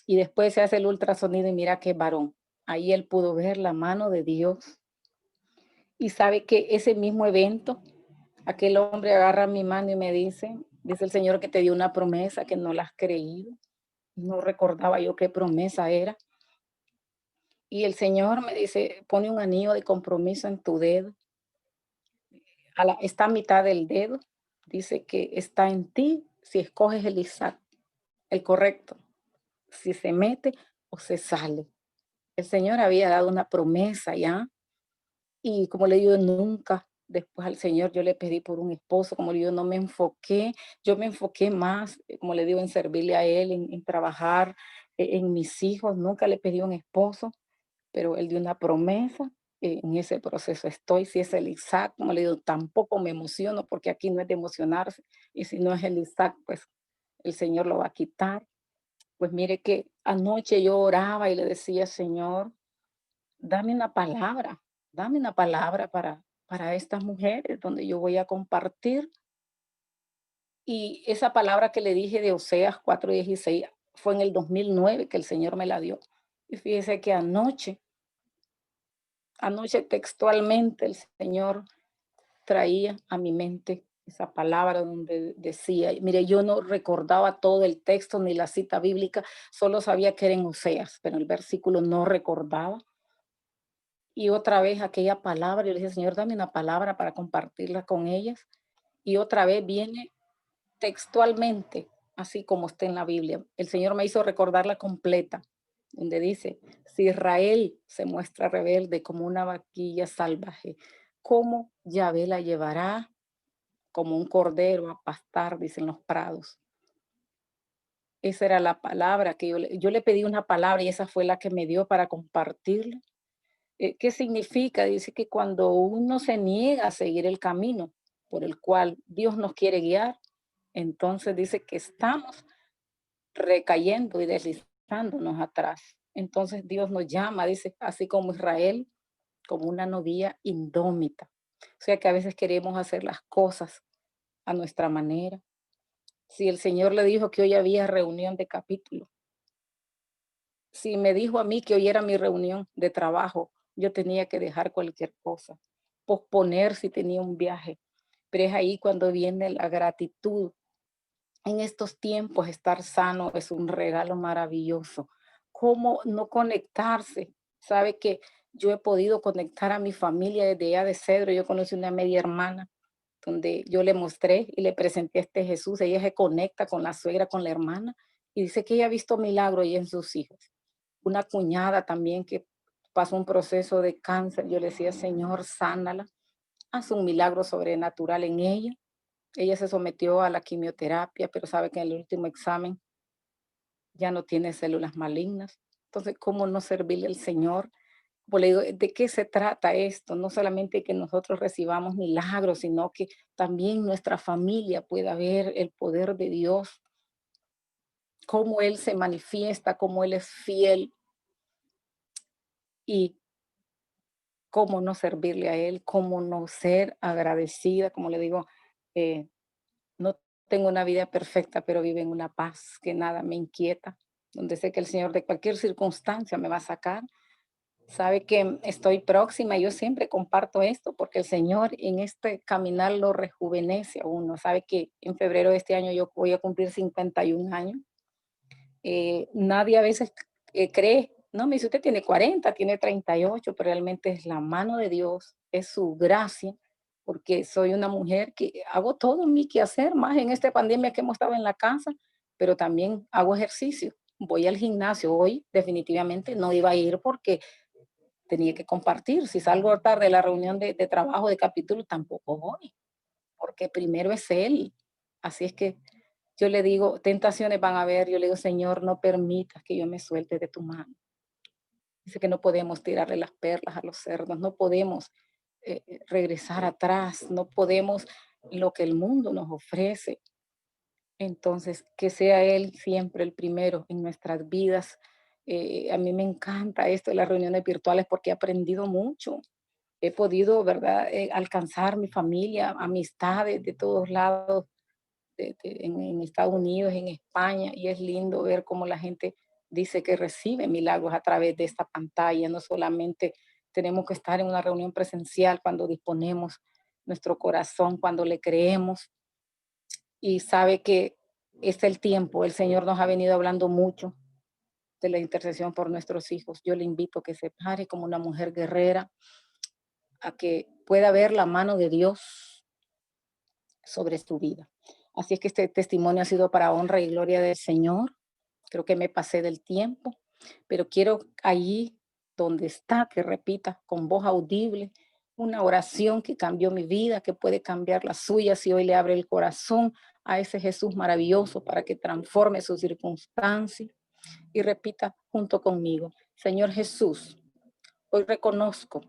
E: Y después se hace el ultrasonido y mira que es varón. Ahí él pudo ver la mano de Dios. Y sabe que ese mismo evento, aquel hombre agarra mi mano y me dice el Señor que te dio una promesa que no la has creído. No recordaba yo qué promesa era. Y el Señor me dice, pone un anillo de compromiso en tu dedo. Está a mitad del dedo. Dice que está en ti si escoges el Isaac, el correcto. Si se mete o se sale. El Señor había dado una promesa ya. Y como le digo, nunca después al Señor yo le pedí por un esposo. Como le digo, no me enfoqué. Yo me enfoqué más, como le digo, en servirle a Él, en trabajar, en mis hijos. Nunca le pedí un esposo, pero él dio una promesa, en ese proceso estoy. Si es el Isaac, como le digo, tampoco me emociono porque aquí no es de emocionarse, y si no es el Isaac, pues el Señor lo va a quitar. Pues mire que anoche yo oraba y le decía, Señor, dame una palabra para estas mujeres donde yo voy a compartir. Y esa palabra que le dije de Oseas 4:16 fue en el 2009 que el Señor me la dio. Y fíjese que anoche textualmente el Señor traía a mi mente esa palabra donde decía, mire, yo no recordaba todo el texto ni la cita bíblica, solo sabía que era en Oseas, pero el versículo no recordaba. Y otra vez aquella palabra, yo le dije, Señor, dame una palabra para compartirla con ellas. Y otra vez viene textualmente, así como está en la Biblia. El Señor me hizo recordarla completa, donde dice, si Israel se muestra rebelde como una vaquilla salvaje, ¿cómo Yahvé la llevará como un cordero a pastar, dicen los prados? Esa era la palabra que yo le pedí una palabra y esa fue la que me dio para compartirla. ¿Qué significa? Dice que cuando uno se niega a seguir el camino por el cual Dios nos quiere guiar, entonces dice que estamos recayendo y deslizándonos atrás. Entonces Dios nos llama, dice, así como Israel, como una novia indómita. O sea que a veces queremos hacer las cosas a nuestra manera. Si el Señor le dijo que hoy había reunión de capítulo, si me dijo a mí que hoy era mi reunión de trabajo, yo tenía que dejar cualquier cosa, posponer si tenía un viaje. Pero es ahí cuando viene la gratitud. En estos tiempos, estar sano es un regalo maravilloso. ¿Cómo no conectarse? Sabe que yo he podido conectar a mi familia desde allá de Cedro. Yo conocí una media hermana donde yo le mostré y le presenté a este Jesús. Ella se conecta con la suegra, con la hermana, y dice que ella ha visto milagros ahí en sus hijos. Una cuñada también que pasó un proceso de cáncer. Yo le decía, Señor, sánala. Haz un milagro sobrenatural en ella. Ella se sometió a la quimioterapia, pero sabe que en el último examen ya no tiene células malignas. Entonces, ¿cómo no servirle al Señor? Pues le digo, ¿de qué se trata esto? No solamente que nosotros recibamos milagros, sino que también nuestra familia pueda ver el poder de Dios. cómo Él se manifiesta, cómo Él es fiel y cómo no servirle a Él, cómo no ser agradecida. Como le digo, no tengo una vida perfecta, pero vivo en una paz que nada me inquieta, donde sé que el Señor de cualquier circunstancia me va a sacar. Sabe que estoy próxima, yo siempre comparto esto porque el Señor en este caminar lo rejuvenece a uno. Sabe que en febrero de este año yo voy a cumplir 51 años. Nadie a veces cree, no, me dice, usted tiene 40, tiene 38, pero realmente es la mano de Dios, es su gracia, porque soy una mujer que hago todo mi quehacer, más en esta pandemia que hemos estado en la casa, pero también hago ejercicio. Voy al gimnasio. Hoy definitivamente no iba a ir porque tenía que compartir. Si salgo tarde de la reunión de trabajo de capítulo, tampoco voy, porque primero es Él. Así es que yo le digo, tentaciones van a haber. Yo le digo, Señor, no permitas que yo me suelte de tu mano. Dice que no podemos tirarle las perlas a los cerdos, no podemos regresar atrás, no podemos lo que el mundo nos ofrece. Entonces, que sea Él siempre el primero en nuestras vidas. A mí me encanta esto de las reuniones virtuales porque he aprendido mucho. He podido, ¿verdad?, alcanzar mi familia, amistades de todos lados, en Estados Unidos, en España, y es lindo ver cómo la gente dice que recibe milagros a través de esta pantalla. No solamente tenemos que estar en una reunión presencial cuando disponemos nuestro corazón, cuando le creemos, y sabe que es el tiempo. El Señor nos ha venido hablando mucho de la intercesión por nuestros hijos. Yo le invito a que se pare como una mujer guerrera, a que pueda ver la mano de Dios sobre su vida. Así es que este testimonio ha sido para honra y gloria del Señor. Creo que me pasé del tiempo, pero quiero allí donde está que repita con voz audible una oración que cambió mi vida, que puede cambiar la suya si hoy le abre el corazón a ese Jesús maravilloso para que transforme su circunstancia, y repita junto conmigo: Señor Jesús, hoy reconozco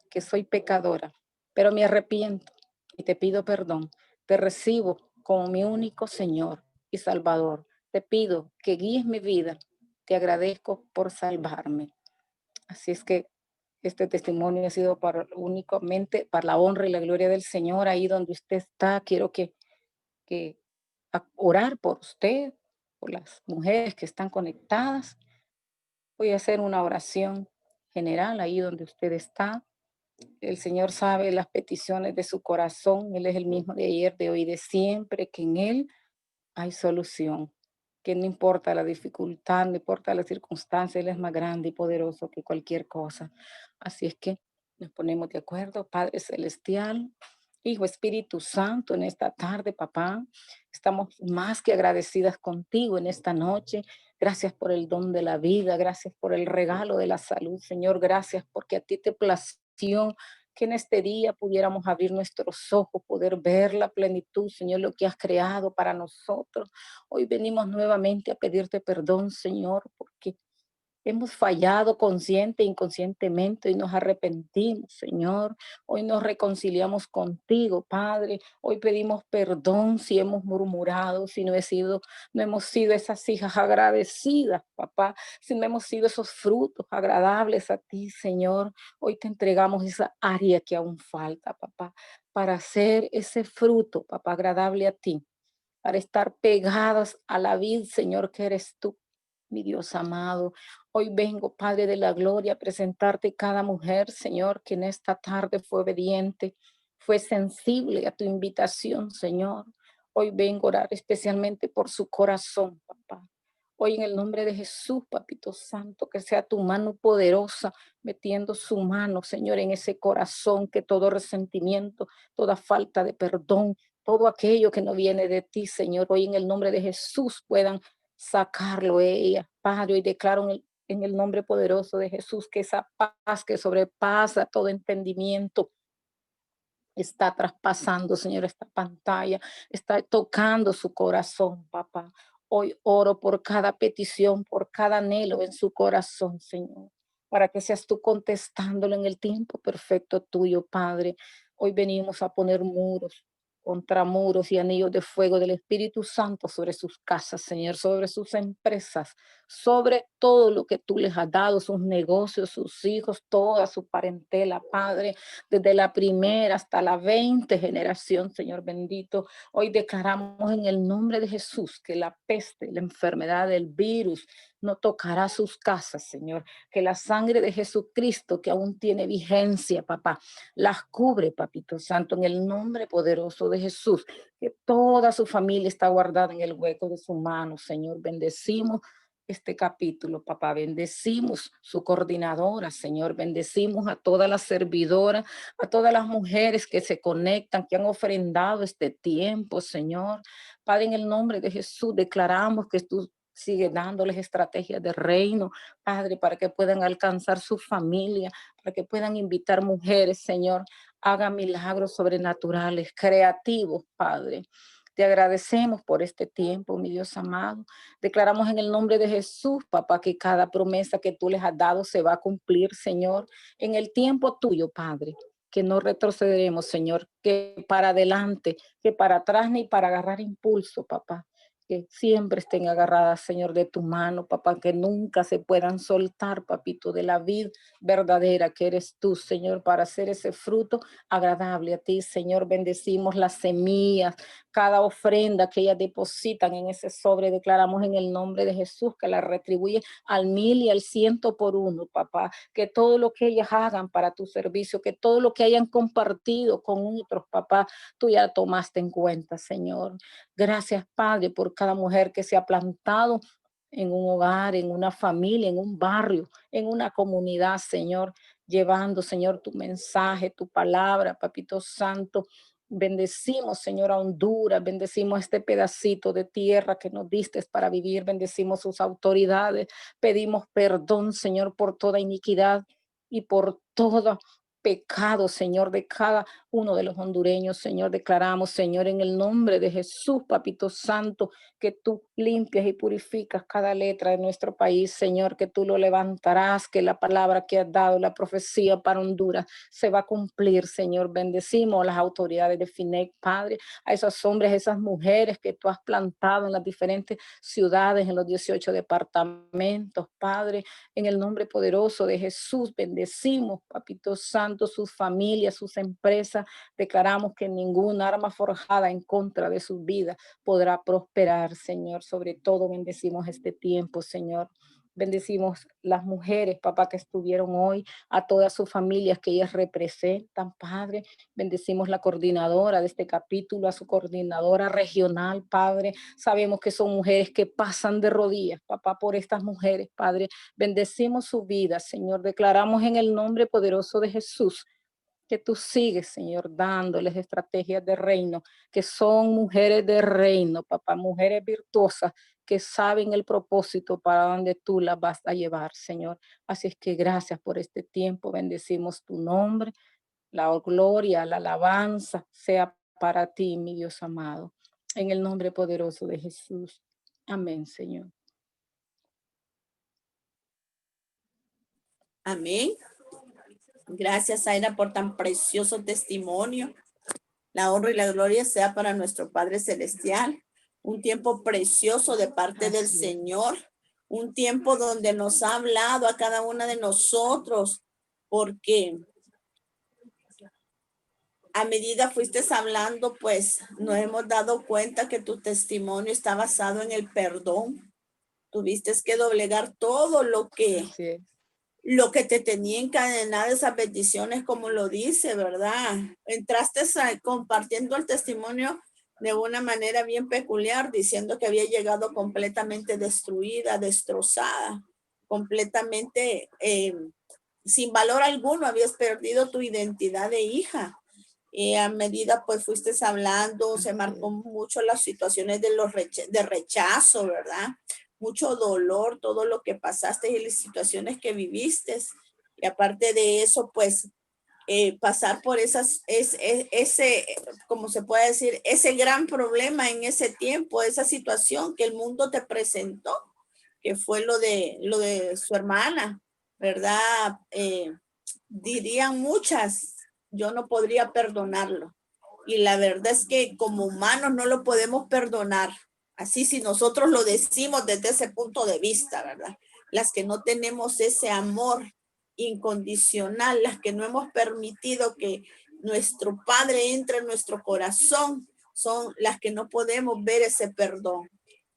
E: que soy pecadora, pero me arrepiento y te pido perdón. Te recibo como mi único Señor y Salvador. Te pido que guíes mi vida. Te agradezco por salvarme. Así es que este testimonio ha sido únicamente para la honra y la gloria del Señor. Ahí donde usted está, quiero que orar por usted, por las mujeres que están conectadas. Voy a hacer una oración general ahí donde usted está. El Señor sabe las peticiones de su corazón. Él es el mismo de ayer, de hoy, de siempre, que en Él hay solución. Que no importa la dificultad, no importa la circunstancia, Él es más grande y poderoso que cualquier cosa. Así es que nos ponemos de acuerdo, Padre Celestial, Hijo Espíritu Santo, en esta tarde, papá. Estamos más que agradecidas contigo en esta noche. Gracias por el don de la vida, gracias por el regalo de la salud, Señor. Gracias porque a ti te plació que en este día pudiéramos abrir nuestros ojos, poder ver la plenitud, Señor, lo que has creado para nosotros. Hoy venimos nuevamente a pedirte perdón, Señor, porque hemos fallado consciente e inconscientemente y nos arrepentimos, Señor. Hoy nos reconciliamos contigo, Padre. Hoy pedimos perdón si hemos murmurado, si no hemos sido esas hijas agradecidas, papá, si no hemos sido esos frutos agradables a ti, Señor. Hoy te entregamos esa área que aún falta, papá, para hacer ese fruto, papá, agradable a ti, para estar pegadas a la vid, Señor, que eres tú, mi Dios amado. Hoy vengo, Padre de la Gloria, a presentarte cada mujer, Señor, que en esta tarde fue obediente, fue sensible a tu invitación, Señor. Hoy vengo a orar especialmente por su corazón, papá. Hoy en el nombre de Jesús, Papito Santo, que sea tu mano poderosa metiendo su mano, Señor, en ese corazón, que todo resentimiento, toda falta de perdón, todo aquello que no viene de ti, Señor, hoy en el nombre de Jesús puedan sacarlo ella, Padre, y declaro en el nombre poderoso de Jesús que esa paz que sobrepasa todo entendimiento está traspasando, Señor, esta pantalla, está tocando su corazón, papá. Hoy oro por cada petición, por cada anhelo en su corazón, Señor, para que seas tú contestándolo en el tiempo perfecto tuyo, Padre. Hoy venimos a poner muros, contra muros y anillos de fuego del Espíritu Santo sobre sus casas, Señor, sobre sus empresas, sobre todo lo que tú les has dado, sus negocios, sus hijos, toda su parentela, Padre, desde la primera hasta la 20 generación, Señor bendito. Hoy declaramos en el nombre de Jesús que la peste, la enfermedad, el virus no tocará sus casas, Señor, que la sangre de Jesucristo, que aún tiene vigencia, papá, las cubre, papito santo, en el nombre poderoso de Jesús, que toda su familia está guardada en el hueco de su mano, Señor. Bendecimos este capítulo, papá. Bendecimos su coordinadora, Señor. Bendecimos a todas las servidoras, a todas las mujeres que se conectan, que han ofrendado este tiempo, Señor. Padre, en el nombre de Jesús, declaramos que tú sigues dándoles estrategias de reino, Padre, para que puedan alcanzar su familia, para que puedan invitar mujeres, Señor. Haga milagros sobrenaturales, creativos, Padre. Te agradecemos por este tiempo, mi Dios amado. Declaramos en el nombre de Jesús, papá, que cada promesa que tú les has dado se va a cumplir, Señor, en el tiempo tuyo, Padre. Que no retrocederemos, Señor, que para adelante, que para atrás ni para agarrar impulso, papá. Que siempre estén agarradas, Señor, de tu mano, papá, que nunca se puedan soltar, papito, de la vid verdadera que eres tú, Señor, para hacer ese fruto agradable a ti, Señor. Bendecimos las semillas, cada ofrenda que ellas depositan en ese sobre, declaramos en el nombre de Jesús que la retribuye al 1000 y al 100 por uno, papá. Que todo lo que ellas hagan para tu servicio, que todo lo que hayan compartido con otros, papá, tú ya tomaste en cuenta, Señor. Gracias, Padre, por cada mujer que se ha plantado en un hogar, en una familia, en un barrio, en una comunidad, Señor, llevando, Señor, tu mensaje, tu palabra, Papito Santo. Bendecimos, Señor, a Honduras, bendecimos este pedacito de tierra que nos diste para vivir, bendecimos sus autoridades, pedimos perdón, Señor, por toda iniquidad y por todo pecado, Señor, de cada uno de los hondureños, Señor. Declaramos, Señor, en el nombre de Jesús, Papito Santo, que tú limpias y purificas cada letra de nuestro país, Señor, que tú lo levantarás, que la palabra que has dado, la profecía para Honduras, se va a cumplir, Señor. Bendecimos a las autoridades de FINEC, Padre, a esos hombres, esas mujeres que tú has plantado en las diferentes ciudades, en los 18 departamentos, Padre, en el nombre poderoso de Jesús. Bendecimos, Papito Santo, sus familias, sus empresas. Declaramos que ninguna arma forjada en contra de sus vidas podrá prosperar, Señor. Sobre todo bendecimos este tiempo, Señor. Bendecimos las mujeres, papá, que estuvieron hoy, a todas sus familias que ellas representan, Padre. Bendecimos la coordinadora de este capítulo, a su coordinadora regional, Padre. Sabemos que son mujeres que pasan de rodillas, papá, por estas mujeres, Padre. Bendecimos su vida, Señor. Declaramos en el nombre poderoso de Jesús que tú sigues, Señor, dándoles estrategias de reino, que son mujeres de reino, papá, mujeres virtuosas que saben el propósito para donde tú las vas a llevar, Señor. Así es que gracias por este tiempo, bendecimos tu nombre, la gloria, la alabanza sea para ti, mi Dios amado, en el nombre poderoso de Jesús. Amén, Señor.
B: Amén. Gracias, Zaira, por tan precioso testimonio. La honra y la gloria sea para nuestro Padre Celestial. Un tiempo precioso de parte del Señor. Un tiempo donde nos ha hablado a cada una de nosotros, porque a medida fuiste hablando, pues nos hemos dado cuenta que tu testimonio está basado en el perdón. Tuviste que doblegar todo lo que te tenía encadenada esas bendiciones, como lo dice, ¿verdad? Entraste compartiendo el testimonio de una manera bien peculiar, diciendo que había llegado completamente destruida, destrozada, completamente sin valor alguno, habías perdido tu identidad de hija. Y a medida pues fuiste hablando, se marcó mucho las situaciones de rechazo, ¿verdad? Mucho dolor, todo lo que pasaste y las situaciones que viviste. Y aparte de eso, pues pasar por ese, como se puede decir, ese gran problema en ese tiempo, esa situación que el mundo te presentó, que fue lo de su hermana, ¿verdad? Dirían muchas, yo no podría perdonarlo. y la verdad es que como humanos no lo podemos perdonar. Así si nosotros lo decimos desde ese punto de vista, ¿verdad? Las que no tenemos ese amor incondicional, las que no hemos permitido que nuestro Padre entre en nuestro corazón, son las que no podemos ver ese perdón.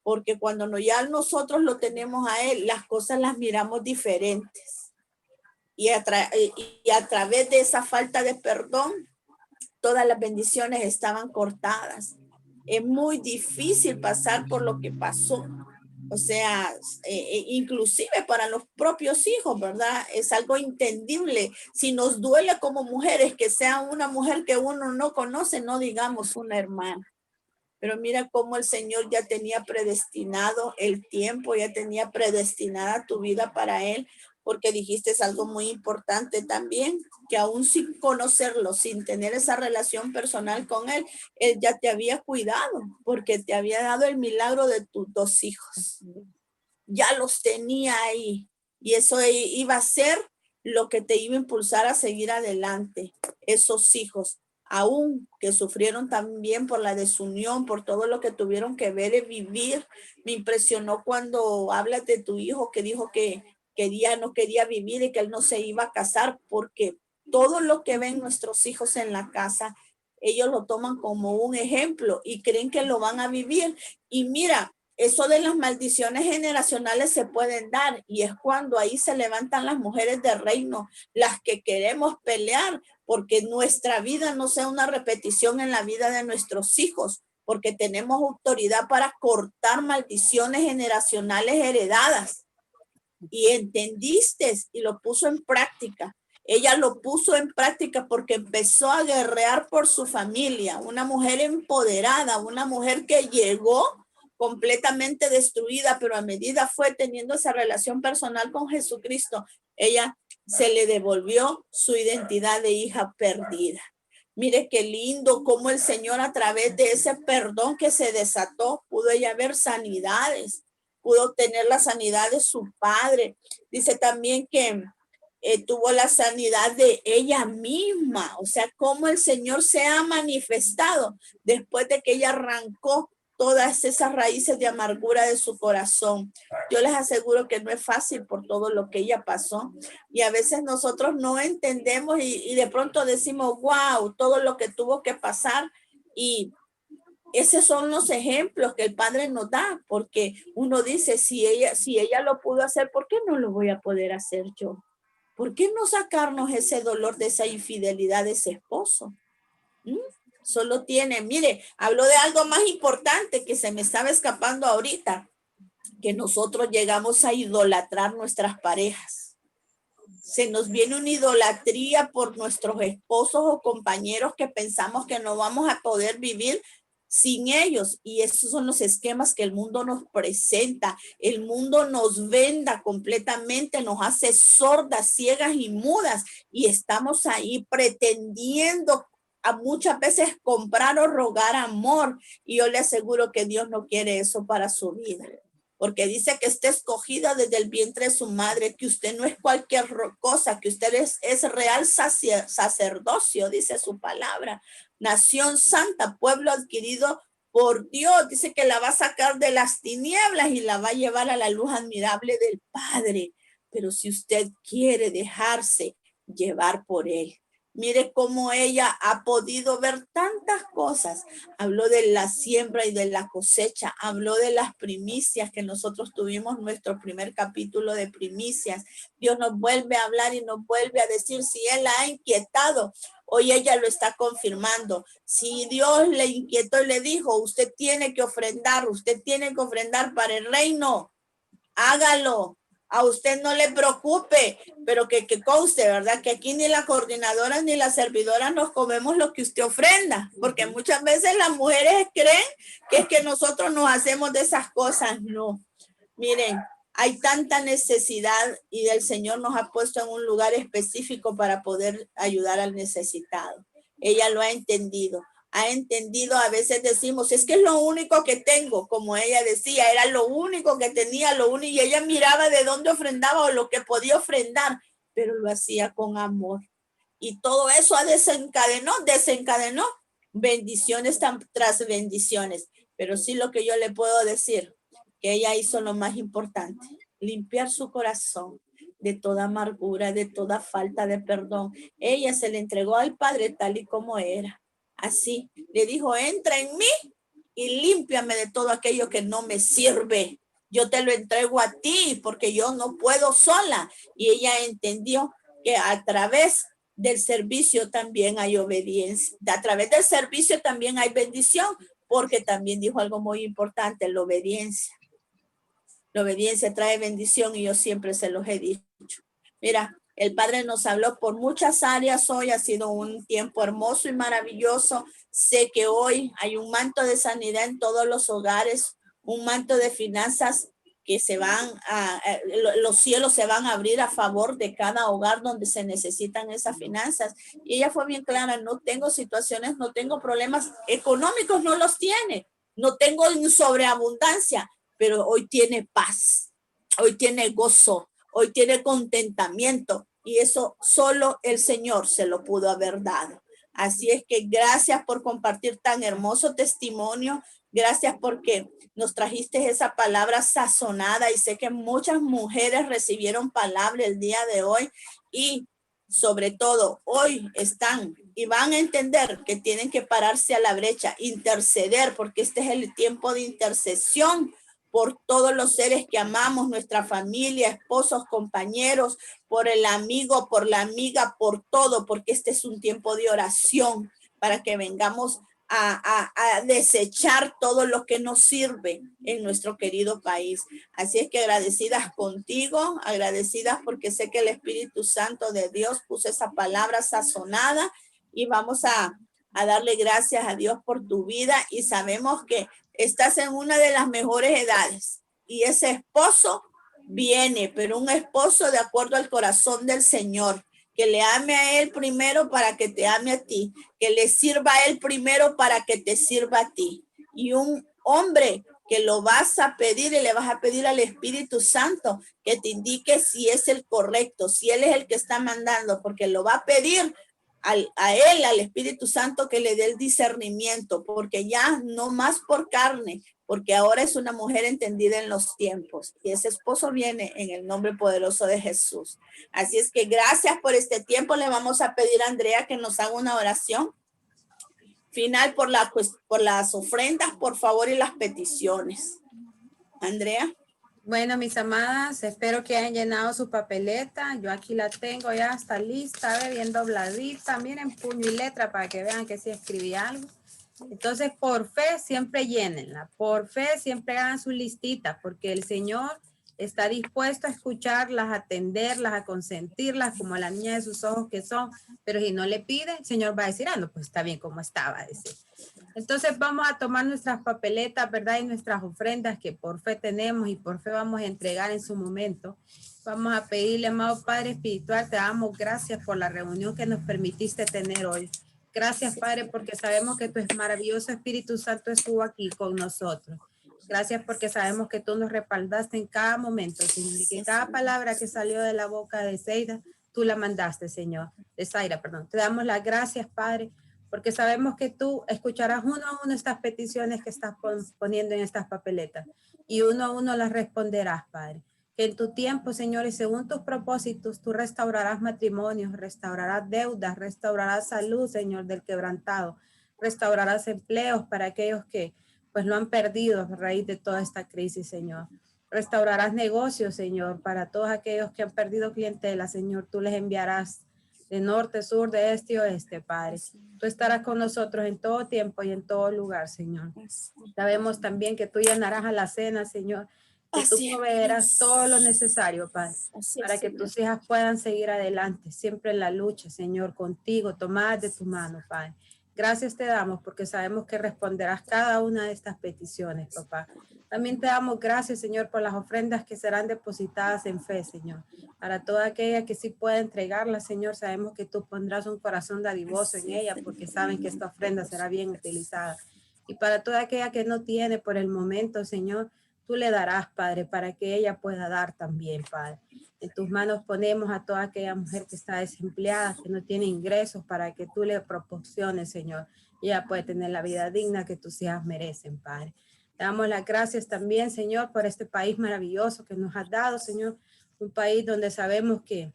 B: Porque cuando ya nosotros lo tenemos a Él, las cosas las miramos diferentes. Y a través de esa falta de perdón, todas las bendiciones estaban cortadas. Es muy difícil pasar por lo que pasó. O sea, inclusive para los propios hijos, ¿verdad? Es algo entendible. Si nos duele como mujeres que sea una mujer que uno no conoce, no digamos una hermana. Pero mira cómo el Señor ya tenía predestinado el tiempo, ya tenía predestinada tu vida para Él, porque dijiste es algo muy importante también, que aún sin conocerlo, sin tener esa relación personal con Él, Él ya te había cuidado, porque te había dado el milagro de tus 2 hijos. Ya los tenía ahí, y eso iba a ser lo que te iba a impulsar a seguir adelante, esos hijos. Aún que sufrieron también por la desunión, por todo lo que tuvieron que ver y vivir. Me impresionó cuando hablas de tu hijo que dijo que no quería vivir y que él no se iba a casar, porque todo lo que ven nuestros hijos en la casa, ellos lo toman como un ejemplo y creen que lo van a vivir. Y mira, eso de las maldiciones generacionales se pueden dar, y es cuando ahí se levantan las mujeres de reino, las que queremos pelear porque nuestra vida no sea una repetición en la vida de nuestros hijos, porque tenemos autoridad para cortar maldiciones generacionales heredadas. Y entendiste y lo puso en práctica. Ella lo puso en práctica porque empezó a guerrear por su familia, una mujer empoderada, una mujer que llegó completamente destruida, pero a medida fue teniendo esa relación personal con Jesucristo, ella se le devolvió su identidad de hija perdida. Mire qué lindo cómo el Señor a través de ese perdón que se desató, pudo ella ver sanidades, pudo tener la sanidad de su padre. Dice también que tuvo la sanidad de ella misma, o sea, cómo el Señor se ha manifestado después de que ella arrancó todas esas raíces de amargura de su corazón. Yo les aseguro que no es fácil por todo lo que ella pasó, y a veces nosotros no entendemos y de pronto decimos, wow, todo lo que tuvo que pasar, y esos son los ejemplos que el Padre nos da, porque uno dice, si ella lo pudo hacer, ¿por qué no lo voy a poder hacer yo? ¿Por qué no sacarnos ese dolor de esa infidelidad de ese esposo? Solo tiene, mire, habló de algo más importante que se me estaba escapando ahorita, que nosotros llegamos a idolatrar nuestras parejas. Se nos viene una idolatría por nuestros esposos o compañeros que pensamos que no vamos a poder vivir sin ellos, y esos son los esquemas que el mundo nos presenta. El mundo nos venda completamente, nos hace sordas, ciegas y mudas, y estamos ahí pretendiendo a muchas veces comprar o rogar amor, y yo le aseguro que Dios no quiere eso para su vida, porque dice que está escogida desde el vientre de su madre, que usted no es cualquier cosa, que usted es real sacerdocio, dice su palabra, nación santa, pueblo adquirido por Dios. Dice que la va a sacar de las tinieblas y la va a llevar a la luz admirable del Padre. Pero si usted quiere dejarse llevar por Él, mire cómo ella ha podido ver tantas cosas. Habló de la siembra y de la cosecha. Habló de las primicias que nosotros tuvimos, nuestro primer capítulo de primicias. Dios nos vuelve a hablar y nos vuelve a decir, si Él la ha inquietado, hoy ella lo está confirmando. Si Dios le inquietó y le dijo, usted tiene que ofrendar para el reino, hágalo. A usted no le preocupe, pero que conste, ¿verdad? Que aquí ni la coordinadora ni la servidora nos comemos lo que usted ofrenda, porque muchas veces las mujeres creen que es que nosotros nos hacemos de esas cosas. No, miren, hay tanta necesidad y el Señor nos ha puesto en un lugar específico para poder ayudar al necesitado. Ella lo ha entendido. A veces decimos, es que es lo único que tengo, como ella decía, era lo único que tenía, y ella miraba de dónde ofrendaba o lo que podía ofrendar, pero lo hacía con amor. Y todo eso desencadenó bendiciones tras bendiciones. Pero sí lo que yo le puedo decir, que ella hizo lo más importante, limpiar su corazón de toda amargura, de toda falta de perdón. Ella se le entregó al Padre tal y como era. Así, le dijo, entra en mí y límpiame de todo aquello que no me sirve. Yo te lo entrego a ti porque yo no puedo sola. Y ella entendió que a través del servicio también hay obediencia. A través del servicio también hay bendición, porque también dijo algo muy importante, la obediencia. La obediencia trae bendición y yo siempre se los he dicho. Mira, el Padre nos habló por muchas áreas hoy, ha sido un tiempo hermoso y maravilloso. Sé que hoy hay un manto de sanidad en todos los hogares, un manto de finanzas que los cielos se van a abrir a favor de cada hogar donde se necesitan esas finanzas. Y ella fue bien clara, no tengo situaciones, no tengo problemas económicos, no los tiene, no tengo sobreabundancia, pero hoy tiene paz, hoy tiene gozo, hoy tiene contentamiento y eso solo el Señor se lo pudo haber dado. Así es que gracias por compartir tan hermoso testimonio. Gracias porque nos trajiste esa palabra sazonada y sé que muchas mujeres recibieron palabra el día de hoy y sobre todo hoy están y van a entender que tienen que pararse a la brecha, interceder, porque este es el tiempo de intercesión por todos los seres que amamos, nuestra familia, esposos, compañeros, por el amigo, por la amiga, por todo, porque este es un tiempo de oración para que vengamos a desechar todo lo que nos sirve en nuestro querido país. Así es que agradecidas contigo, agradecidas porque sé que el Espíritu Santo de Dios puso esa palabra sazonada y vamos a darle gracias a Dios por tu vida y sabemos que estás en una de las mejores edades y ese esposo viene, pero un esposo de acuerdo al corazón del Señor, que le ame a él primero para que te ame a ti, que le sirva a él primero para que te sirva a ti. Y un hombre que lo vas a pedir y le vas a pedir al Espíritu Santo que te indique si es el correcto, si él es el que está mandando, porque lo va a pedir a él, al Espíritu Santo, que le dé el discernimiento, porque ya no más por carne, porque ahora es una mujer entendida en los tiempos y ese esposo viene en el nombre poderoso de Jesús. Así es que gracias por este tiempo. Le vamos a pedir a Andrea que nos haga una oración final por las ofrendas, por favor, y las peticiones. Andrea.
A: Bueno, mis amadas, espero que hayan llenado su papeleta. Yo aquí la tengo ya, está lista, bien dobladita. Miren, puño y letra para que vean que sí escribí algo. Entonces, por fe, siempre llénenla. Por fe, siempre hagan su listita, porque el Señor está dispuesto a escucharlas, a atenderlas, a consentirlas, como la niña de sus ojos que son. Pero si no le pide, el Señor va a decir, ah, no, pues está bien como estaba, a decir. Entonces vamos a tomar nuestras papeletas, ¿verdad? Y nuestras ofrendas que por fe tenemos y por fe vamos a entregar en su momento. Vamos a pedirle, amado Padre Espiritual, te damos gracias por la reunión que nos permitiste tener hoy. Gracias, Padre, porque sabemos que tu maravilloso Espíritu Santo estuvo aquí con nosotros. Gracias porque sabemos que tú nos respaldaste en cada momento, Señor, y que cada palabra que salió de la boca de Zaira, tú la mandaste, Señor. De Zaira, perdón. Te damos las gracias, Padre, porque sabemos que tú escucharás uno a uno estas peticiones que estás poniendo en estas papeletas y uno a uno las responderás, Padre. Que en tu tiempo, Señor, y según tus propósitos, tú restaurarás matrimonios, restaurarás deudas, restaurarás salud, Señor, del quebrantado, restaurarás empleos para aquellos que pues lo han perdido a raíz de toda esta crisis, Señor. Restaurarás negocios, Señor, para todos aquellos que han perdido clientela, Señor, tú les enviarás de norte, sur, de este y oeste, Padre. Tú estarás con nosotros en todo tiempo y en todo lugar, Señor. Sabemos también que tú llenarás a la cena, Señor, que tú proveerás todo lo necesario, Padre, para que tus hijas puedan seguir adelante, siempre en la lucha, Señor, contigo, tomadas de tu mano, Padre. Gracias te damos porque sabemos que responderás cada una de estas peticiones, papá. También te damos gracias, Señor, por las ofrendas que serán depositadas en fe, Señor. Para toda aquella que sí pueda entregarlas, Señor, sabemos que tú pondrás un corazón dadivoso en ella porque saben que esta ofrenda será bien utilizada. Y para toda aquella que no tiene por el momento, Señor, tú le darás, Padre, para que ella pueda dar también, Padre. En tus manos ponemos a toda aquella mujer que está desempleada, que no tiene ingresos, para que tú le proporciones, Señor. y ella puede tener la vida digna que tus hijas merecen, Padre. Te damos las gracias también, Señor, por este país maravilloso que nos has dado, Señor. Un país donde sabemos que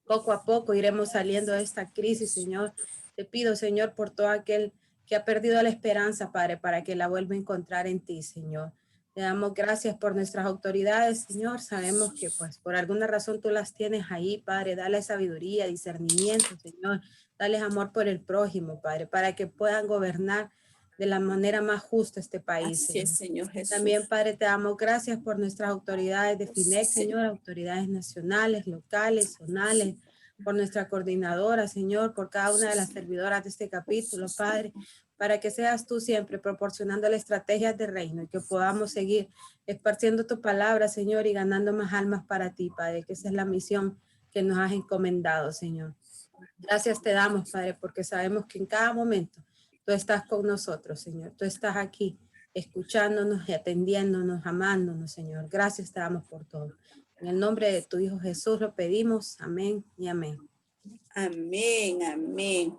A: poco a poco iremos saliendo de esta crisis, Señor. Te pido, Señor, por todo aquel que ha perdido la esperanza, Padre, para que la vuelva a encontrar en ti, Señor. Te damos gracias por nuestras autoridades, Señor. Sabemos que, pues, por alguna razón tú las tienes ahí, Padre. Dale sabiduría, discernimiento, Señor. Dales amor por el prójimo, Padre, para que puedan gobernar de la manera más justa este país,
B: Así es,
A: Señor.
B: Señor Jesús.
A: También, Padre, te damos gracias por nuestras autoridades de FINEC,
B: Sí.
A: Señor, autoridades nacionales, locales, zonales, por nuestra coordinadora, Señor, por cada una de las servidoras de este capítulo, Padre, para que seas tú siempre proporcionando estrategias de reino y que podamos seguir esparciendo tu palabra, Señor, y ganando más almas para ti, Padre, que esa es la misión que nos has encomendado, Señor. Gracias te damos, Padre, porque sabemos que en cada momento tú estás con nosotros, Señor. Tú estás aquí escuchándonos y atendiéndonos, amándonos, Señor. Gracias te damos por todo. En el nombre de tu Hijo Jesús lo pedimos. Amén y amén.
B: Amén, amén.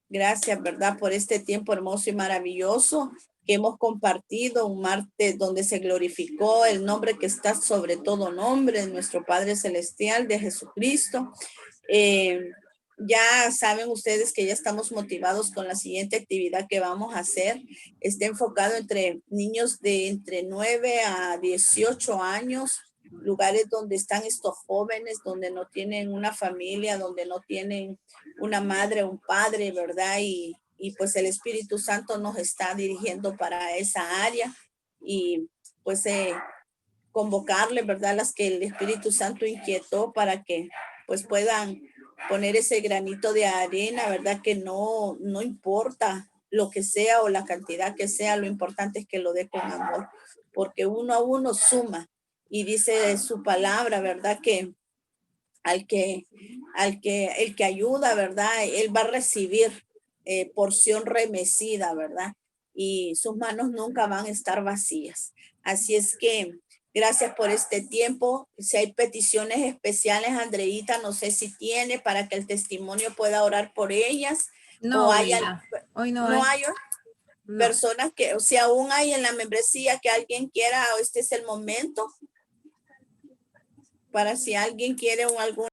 B: Gracias, ¿verdad? Por este tiempo hermoso y maravilloso que hemos compartido, un martes donde se glorificó el nombre que está sobre todo nombre, nuestro Padre Celestial de Jesucristo. Ya saben ustedes que ya estamos motivados con la siguiente actividad que vamos a hacer. Está enfocado entre niños de entre 9 a 18 años, lugares donde están estos jóvenes, donde no tienen una familia, donde no tienen una madre, un padre, ¿verdad? Y pues el Espíritu Santo nos está dirigiendo para esa área y pues convocarle, ¿verdad? Las que el Espíritu Santo inquietó para que pues puedan poner ese granito de arena, ¿verdad? Que no importa lo que sea o la cantidad que sea, lo importante es que lo dé con amor, porque uno a uno suma. Y dice su palabra, ¿verdad? Que el que ayuda, ¿verdad? Él va a recibir porción remecida, ¿verdad? Y sus manos nunca van a estar vacías. Así es que gracias por este tiempo. Si hay peticiones especiales, Andreita, no sé si tiene para que el testimonio pueda orar por ellas.
A: No,
B: O hay,
A: hoy no,
B: no
A: hay.
B: hay
A: No.
B: personas que, o sea, aún hay en la membresía que alguien quiera, o este es el momento para si alguien quiere algún